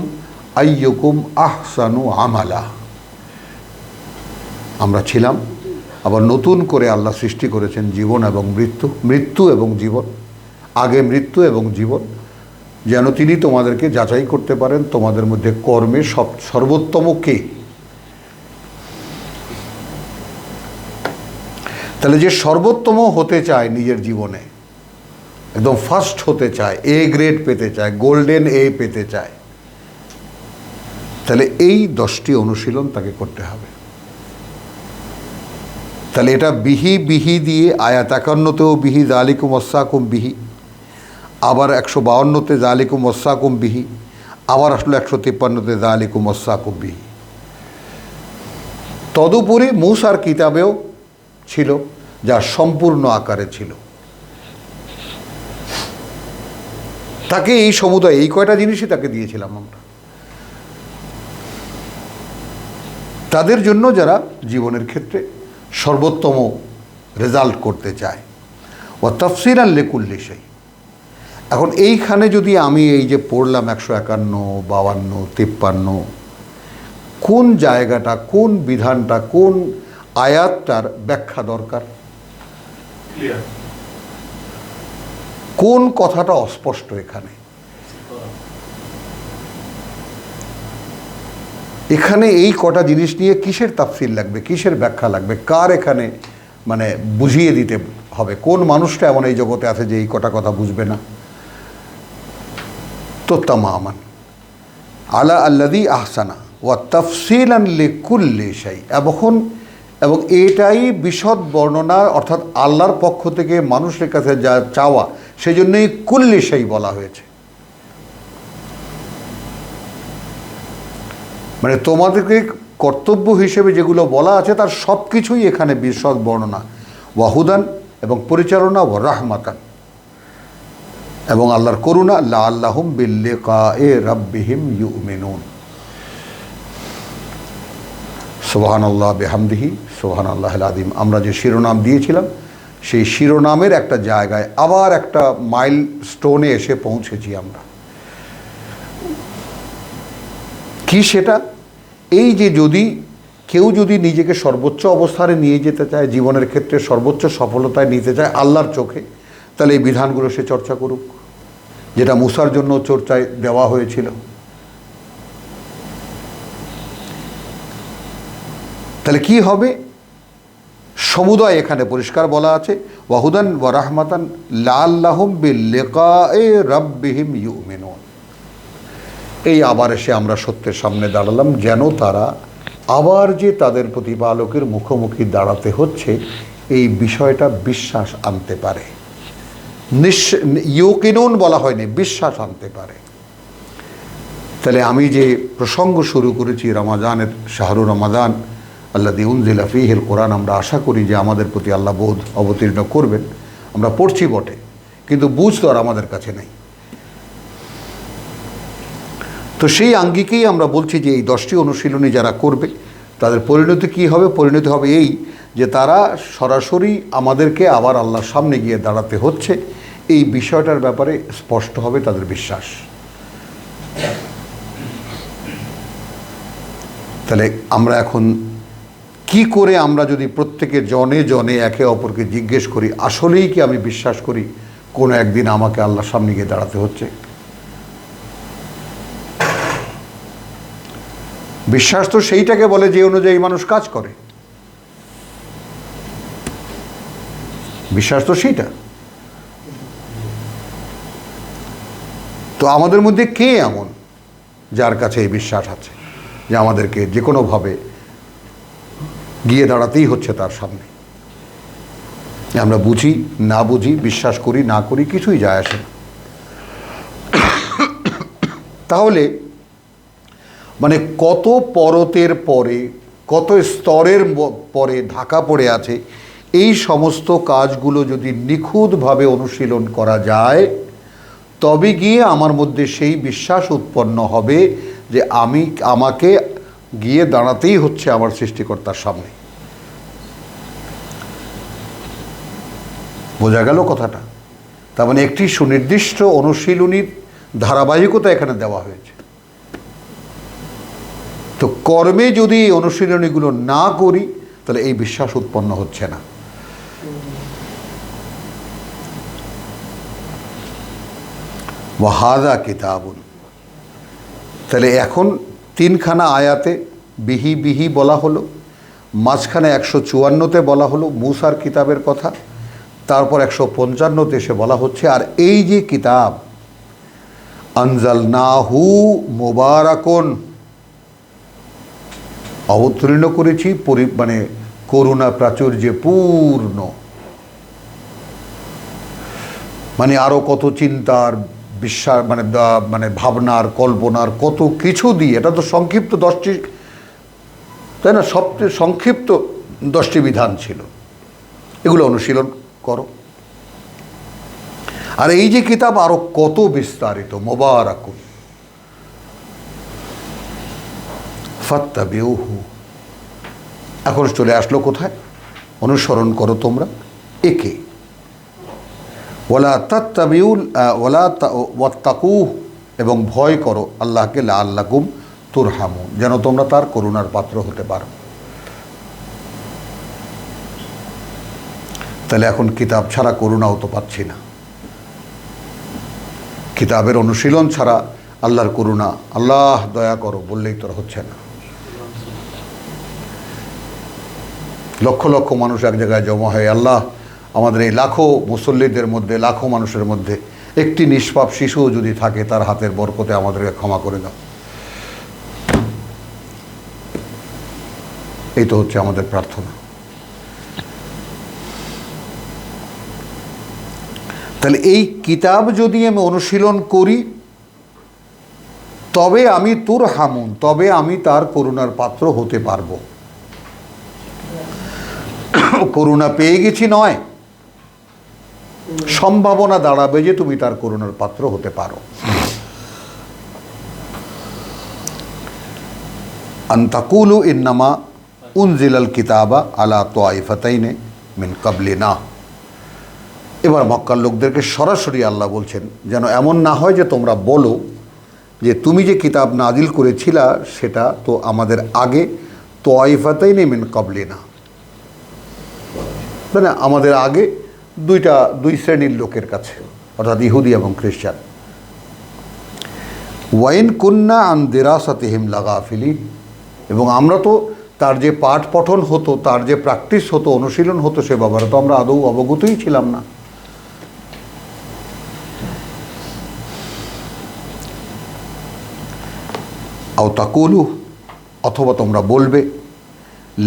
আইয়ুকুম আহসানু আমালা। আমরা ছিলাম, আবার নতুন করে আল্লাহ সৃষ্টি করেছেন জীবন এবং মৃত্যু, মৃত্যু এবং জীবন, আগে মৃত্যু এবং জীবন, যেন তিনি তোমাদেরকে যাচাই করতে পারেন তোমাদের মধ্যে কর্মে সর্বোত্তম কে। তাহলে যে সর্বোত্তম হতে চায় নিজের জীবনে, একদম ফার্স্ট হতে চায়, এ গ্রেড পেতে চায়, গোল্ডেন এ পেতে চায়, তাহলে এই 10টি অনুশীলন তাকে করতে হবে। তাহলে এটা বিহি বিহি দিয়ে আয়াত 51তেও বিহি যালিকুম ওয়াসাকুম বিহি, আবার 152তে যালিকুম ওয়াসাকুম বিহি, আবার আসলো 153তে যালিকুম ওয়াসাকুম বিহি। তদুপরি মুসার কিতাবেও ছিল, যা সম্পূর্ণ আকারে ছিল। তাকে এই সমুদায় এই কয়টা জিনিসই তাকে দিয়েছিলাম আমরা, তাদের জন্য যারা জীবনের ক্ষেত্রে সর্বোত্তম রেজাল্ট করতে চায়। ও তাফসীরান লিকুল্লি শাই। এখন এইখানে যদি আমি এই যে পড়লাম 151, 52, 53, কোন জায়গাটা, কোন বিধানটা, কোন আয়াতটার ব্যাখ্যা দরকার, ক্লিয়ার। কোন কথাটা অস্পষ্ট এখানে, এখানে এই কটা জিনিস নিয়ে কিসের তাফসীর লাগবে, কিসের ব্যাখ্যা লাগবে, কার এখানে মানে বুঝিয়ে দিতে হবে, কোন মানুষটা এমন এই জগতে আছে যে এই কটা কথা বুঝবে না। তো তামামান আলা আল্লাযী আহসানা ওয়া তাফসীলান লিকুল্লি শাই, এবং এটাই বিশদ বর্ণনা, অর্থাৎ আল্লাহর পক্ষ থেকে মানুষের কাছে যা চাওয়া, সেই জন্যই কুল্লি শাই বলা হয়েছে। মানে তোমাদেরকে কর্তব্য হিসেবে যেগুলো বলা আছে তার সব কিছুই এখানে বিশদ বর্ণনা। ওয়াহুদান, এবং পরিচালনা, ও রাহমাতান, এবং আল্লাহর করুণা, লাআল্লাহুম বিল্লিকায়ে রাব্বিহিম ইউমিনুন। সুবহানাল্লাহ বিহামদিহি সুবহানাল্লাহিল আযীম। আমরা যে শিরোনাম দিয়েছিলাম, সেই শিরোনামের একটা জায়গায় আবার একটা মাইল স্টোনে এসে পৌঁছেছি আমরা। কি সেটা? এই যে কেউ যদি নিজেকে সর্বোচ্চ অবস্থানে নিয়ে যেতে চায়, জীবনের ক্ষেত্রে সর্বোচ্চ সফলতায় নিতে চায় আল্লাহর চোখে, তাহলে এই বিধানগুলো সে চর্চা করুক, যেটা মুসার জন্য চর্চায় দেওয়া হয়েছিল। তাহলে কি হবে? সমুদয় এখানে পরিষ্কার বলা আছে, ওয়াহুদান ওয়া রাহমাতান লাআল্লাহুম বিল্লিকায়ে রাব্বিহিম ইউমিনুন। এই আবার এসে আমরা সত্যের সামনে দাঁড়ালাম, যেন তারা আবার যে তাদের প্রতিপালকের মুখোমুখি দাঁড়াতে হচ্ছে, এই বিষয়টা বিশ্বাস আনতে পারে। ইউকিনুন বলা হয়নি, বিশ্বাস আনতে পারে। তাহলে আমি যে প্রসঙ্গ শুরু করেছি রমাজানের, শাহরুর রমাদান আল্লাযী উনজিলা ফীহিল কোরআন, আমরা আশা করি যে আমাদের প্রতি আল্লাহ বোধ অবতীর্ণ করবেন। আমরা পড়ছি বটে, কিন্তু বুঝ তো আর আমাদের কাছে নেই। তো সেই আঙ্গিকেই আমরা বলছি যে এই 10টি অনুশীলনী যারা করবে, তাদের পরিণতি কী হবে? পরিণতি হবে এই যে তারা সরাসরি আমাদেরকে আবার আল্লাহর সামনে গিয়ে দাঁড়াতে হচ্ছে, এই বিষয়টার ব্যাপারে স্পষ্ট হবে তাদের বিশ্বাস। তাহলে আমরা এখন কি করে, আমরা যদি প্রত্যেকে জনে জনে একে অপরকে জিজ্ঞেস করি, আসলেই কি আমি বিশ্বাস করি কোনো একদিন আমাকে আল্লাহর সামনে গিয়ে দাঁড়াতে হচ্ছে? বিশ্বাস তো সেইটাকে বলে যে অনুযায়ী মানুষ কাজ করে। বিশ্বাস তো সেইটা। তো আমাদের মধ্যে কে এমন যার কাছে এই বিশ্বাস আছে যে আমাদেরকে যে কোনোভাবে গিয়ে দাঁড়াতেই হচ্ছে তার সামনে? আমরা বুঝি না বুঝি, বিশ্বাস করি না করি, কিছুই যায় আসে না। তাহলে মানে কত পরতের পরে, কত স্তরের পরে ঢাকা পড়ে আছে এই সমস্ত কাজগুলো যদি নিখুঁতভাবে অনুশীলন করা যায়, তবে গিয়ে আমার মধ্যে সেই বিশ্বাস উৎপন্ন হবে যে আমাকে গিয়ে দাঁড়াতেই হচ্ছে আমার সৃষ্টিকর্তার সামনে। বোঝা গেল কথাটা? তার মানে একটি সুনির্দিষ্ট অনুশীলনীর ধারাবাহিকতা এখানে দেওয়া হয়েছে। তো কর্মে যদি এই অনুশীলনীগুলো না করি তাহলে এই বিশ্বাস উৎপন্ন হচ্ছে না। ওয়াহাদা কিতাবুন, তাহলে এখন 3খানা আয়াতে বিহি বিহি বলা হলো, মাঝখানে 154তে বলা হলো মুসার কিতাবের কথা, তারপর 155তে এসে বলা হচ্ছে আর এই যে কিতাব আনজালনাহু মুবারাকুন, অবতীর্ণ করেছি মানে করুণা প্রাচুর্যে পূর্ণ, মানে আরও কত চিন্তার বিশ্বাস মানে ভাবনার কল্পনার কত কিছু দিয়ে, এটা তো সংক্ষিপ্ত 10টি, তাই না? সবচেয়ে সংক্ষিপ্ত 10টি বিধান ছিল, এগুলো অনুশীলন করো। আর এই যে কিতাব আরো কত বিস্তারিত, মুবারাকুন ফাত্তাবিউহু, এখন চলে আসলো কোথায়? অনুসরণ করো তোমরা একে। ওয়ালা তাত্তাবিউল ওয়াত্তাকুহ, এবং ভয় করো আল্লাহকে, লাআল্লাকুম তুরহামুন, যেন তোমরা তার করুণার পাত্র হতে পারো। তাহলে এখন কিতাব ছাড়া করুণাও তো পাচ্ছি না, কিতাবের অনুশীলন ছাড়া আল্লাহর করুণা, আল্লাহ দয়া করো বললেই তো হচ্ছে না। লক্ষ লক্ষ মানুষ এক জায়গায় জমা হয়, আল্লাহ আমাদের এই লাখো মুসল্লিদের মধ্যে, লাখো মানুষের মধ্যে একটি নিষ্পাপ শিশুও যদি থাকে তার হাতের বরকতে আমাদেরকে ক্ষমা করে দাও। এই তো হচ্ছে আমাদের প্রার্থনা। তাহলে এই কিতাব যদি আমি অনুশীলন করি তবে আমি তুরহামুন, তবে আমি তার করুণার পাত্র হতে পারবো। করুণা পেয়ে গেছি নয়, সম্ভাবনা দাঁড়াবে যে তুমি তার করুণার পাত্র হতে পারো। আনতাকুলু ইন্নামা উনজিলাল কিতাবা আলা তাইফাতাইনে মিন কাবলিনা। এবার মক্কার লোকদেরকে সরাসরি আল্লাহ বলছেন যেন এমন না হয় যে তোমরা বলো যে তুমি যে কিতাব নাজিল করেছিলা সেটা তো আমাদের আগে তাইফাতাইনে মিন কাবলিনা, মানে আমাদের আগে দুই শ্রেণীর লোকের কাছে, অর্থাৎ ইহুদি এবং খ্রিস্টান। ওয়াইন কুন্না আন দিরাসাতিহিম লাগাফিলিন, এবং আমরা তো তার যে পাঠ পঠন হতো, তার যে প্র্যাকটিস হতো, অনুশীলন হতো, সে ব্যাপারে তো আমরা আদৌ অবগতই ছিলাম না। আও তাকুলু, অথবা তোমরা বলবে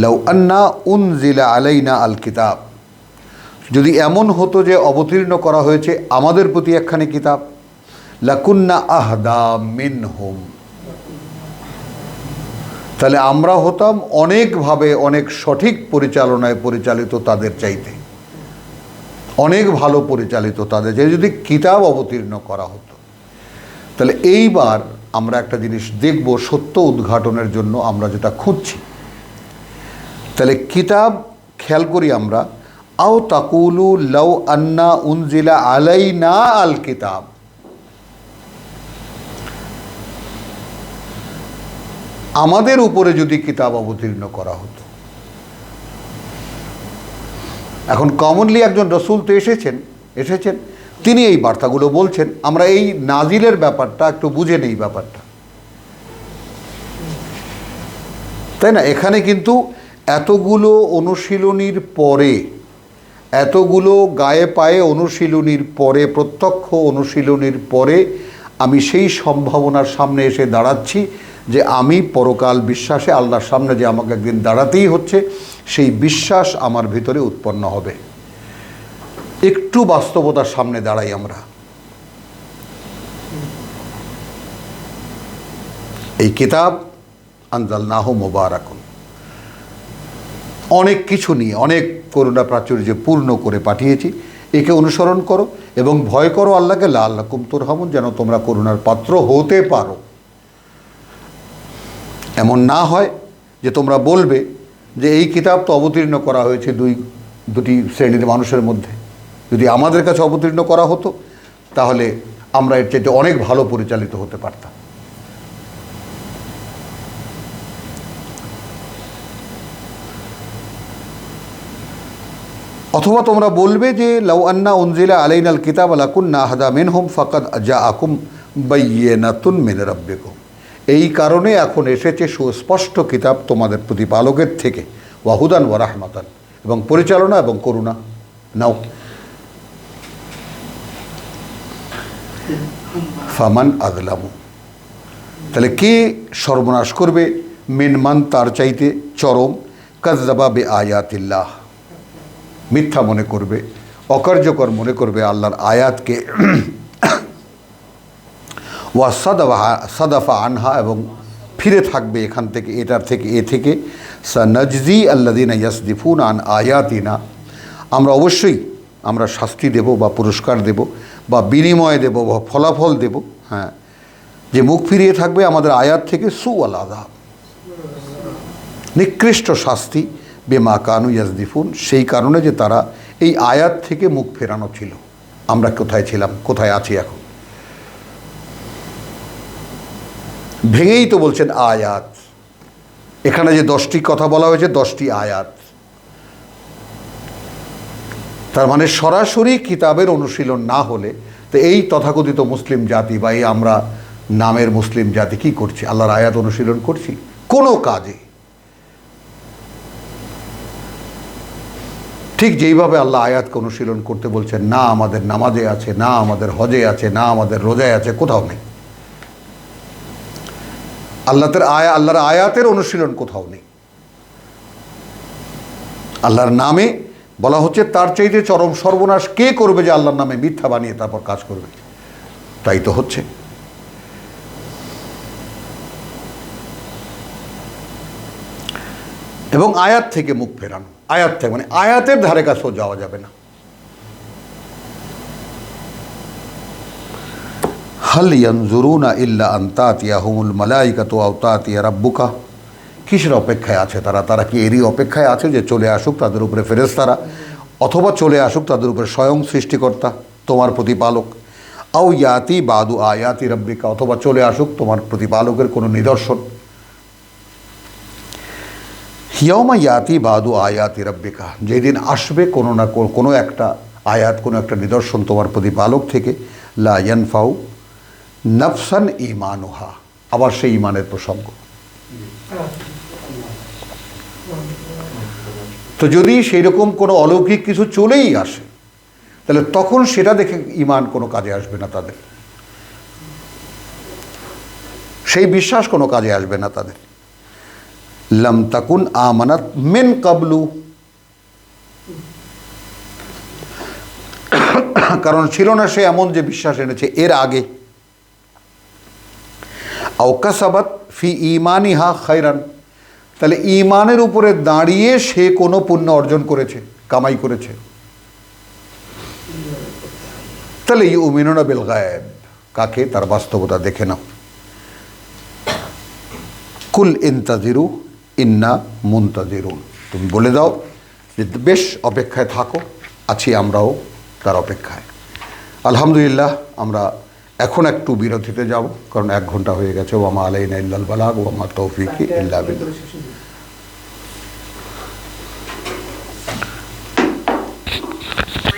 লাউ আন্না উনজিলা আলাইনা আল কিতাব, যদি এমন হতো যে অবতীর্ণ করা হয়েছে আমাদের প্রতি একখানি কিতাব, লাকুন্না আহদা মিনহুম, তাহলে আমরা হতাম অনেকভাবে, অনেক সঠিক পরিচালনায় পরিচালিত তাদের চাইতে, অনেক ভালো পরিচালিত তাদের চাইতে, যদি কিতাব অবতীর্ণ করা হতো। তাহলে এইবার আমরা একটা জিনিস দেখব, সত্য উদ্ঘাটনের জন্য আমরা যেটা খুঁজছি। তাহলে কিতাব খেয়াল করি আমরা, আও তাকুলু লাউ আন্না উনজিলা আলাইনা আল কিতাব, আমাদের উপরে যদি কিতাব অবতীর্ণ করা হতো। এখন কমনলি একজন রসুল তো এসেছেন, তিনি এই বার্তাগুলো বলছেন। আমরা এই নাজিলের ব্যাপারটা একটু বুঝে নেই। ব্যাপারটা তাই না? এখানে কিন্তু এতগুলো অনুশীলনীর পরে, এতগুলো গায়ে পায়ে অনুশীলনীর পরে, প্রত্যক্ষ অনুশীলনীর পরে আমি সেই সম্ভাবনার সামনে এসে দাঁড়াচ্ছি যে আমি পরকাল বিশ্বাসে আল্লাহর সামনে যে আমাকে একদিন দাঁড়াতেই হচ্ছে, সেই বিশ্বাস আমার ভিতরে উৎপন্ন হবে। একটু বাস্তবতার সামনে দাঁড়াই আমরা। এই কিতাব আনজালনাহু মুবারাকুন, অনেক কিছু নিয়ে অনেক করুণা প্রাচুর্যে পূর্ণ করে পাঠিয়েছি। একে অনুসরণ করো এবং ভয় করো আল্লাহকে, লাআল্লাকুম তুরহামুন, যেন তোমরা করুণার পাত্র হতে পারো। এমন না হয় যে তোমরা বলবে যে এই কিতাব তো অবতীর্ণ করা হয়েছে দুটি শ্রেণীর মানুষের মধ্যে। যদি আমাদের কাছে অবতীর্ণ করা হতো তাহলে আমরা এর চাইতে অনেক ভালো পরিচালিত হতে পারতাম। অথবা তোমরা বলবে যে লাউ আন্না উনজিলা আলাইনাল কিতাব লাকুন্না আহদা মিনহুম ফাকাদ জাআকুম বায়্যিনাতুন মিন রাব্বিকুম। এই কারণে এখন এসেছে সুস্পষ্ট কিতাব তোমাদের প্রতিপালকের থেকে, ওয়াহুদান ওয়া রাহমাতান, এবং পরিচালনা এবং করুণা। নাও, ফামান আযলামু, তাহলে কে সর্বনাশ করবে, মিনমান, তার চাইতে চরম, কাযযাবা বিআয়াতিল্লাহ, মিথ্যা মনে করবে, অকার্যকর মনে করবে আল্লাহর আয়াতকে, ওয়া সাদাফা আনহা, এবং ফিরে থাকবে এখান থেকে, এটার থেকে, এ থেকে। সানাজজি আল্লাযিনা ইয়াসদিফুনা আন আয়াতিনা, আমরা অবশ্যই আমরা শাস্তি দেব বা পুরস্কার দেব বা বিনিময় দেব বা ফলাফল দেব, হ্যাঁ, যে মুখ ফিরিয়ে থাকবে আমাদের আয়াত থেকে, সুআল আযাব, নিকৃষ্ট শাস্তি, বেমা কানু ইয়াসদিফুন, সেই কারণে যে তারা এই আয়াত থেকে মুখ ফেরানো ছিল। আমরা কোথায় ছিলাম, কোথায় আছি এখন? ভেঙেই তো বলছেন আয়াত। এখানে যে 10টি কথা বলা হয়েছে, 10টি আয়াত, তার মানে সরাসরি কিতাবের অনুশীলন না হলে তো এই তথাকথিত মুসলিম জাতি বা এই আমরা নামের মুসলিম জাতি কি করছি? আল্লাহর আয়াত অনুশীলন করছি কোনো কাজে। ঠিক যেইভাবে আল্লাহ আয়াতকে অনুশীলন করতে বলছেন, না আমাদের নামাজে আছে, না আমাদের হজে আছে, না আমাদের রোজায় আছে, কোথাও নেই। আল্লাহর আয়াতের অনুশীলন কোথাও নেই। আল্লাহর নামে বলা হচ্ছে তার চাইতে চরম সর্বনাশ কে করবে যে আল্লাহর নামে মিথ্যা বানিয়ে তারপর কাজ করবে। তাই তো হচ্ছে। এবং আয়াত থেকে মুখ ফেরানো, আয়াত থেকে মানে আয়াতের ধারে কাছেও যাওয়া যাবে না। হাল ইয়ানজুরুনা ইল্লা আন তাতিয়াহুমুল মালাইকাতু আও তাতিয়া রাব্বুকা, কিসের অপেক্ষায় আছে তারা? তারা কি এরই অপেক্ষায় আছে যে চলে আসুক তাদের উপরে ফেরেশতারা, অথবা চলে আসুক তাদের উপরে স্বয়ং সৃষ্টিকর্তা তোমার প্রতিপালক, আও ইয়াতি বাদু আয়াতি রাব্বিকা, অথবা চলে আসুক তোমার প্রতিপালকের কোনো নিদর্শন। ইয়াউমা ইয়াতি বাদু আয়াতি রাব্বিকা, যেদিন আসবে কোনো না কোনো একটা আয়াত, কোনো একটা নিদর্শন তোমার প্রতিপালক থেকে, লা ইয়ানফাউ নাফসান ঈমানুহা, আবার সেই ঈমানের প্রসঙ্গ। তো যদি সেই রকম কোনো অলৌকিক কিছু চলেই আসে তাহলে তখন সেটা দেখে ঈমান কোনো কাজে আসবে না তাদের, সেই বিশ্বাস কোনো কাজে আসবে না তাদের। লাম তাকুন আমানাত মিন কাবলু, কারণ ছিল না সে এমন যে বিশ্বাস এনেছে এর আগে। আও কাসাবাত ফি ঈমানিহা খায়রান, তাহলে ঈমানের উপরে দাঁড়িয়ে সে কোনো পুণ্য অর্জন করেছে, কামাই করেছে। তাহলে ইউমিনুনা বিল গায়ব, কাকে? তার বাস্তবতা দেখে নাও। কুল ইনতাজিরু ইন্না মুনতাজিরুন, তুমি বলে দাও যে বেশ অপেক্ষায় থাকো, আছি আমরাও তার অপেক্ষায়। আলহামদুলিল্লাহ, আমরা এখন একটু বিরতিতে যাব, কারণ 1 ঘন্টা হয়ে গেছে। ওয়া মা আলাইনা ইল্লাল বালাগ ওয়া মা তৌফিকি ইল্লা বিল্লাহ।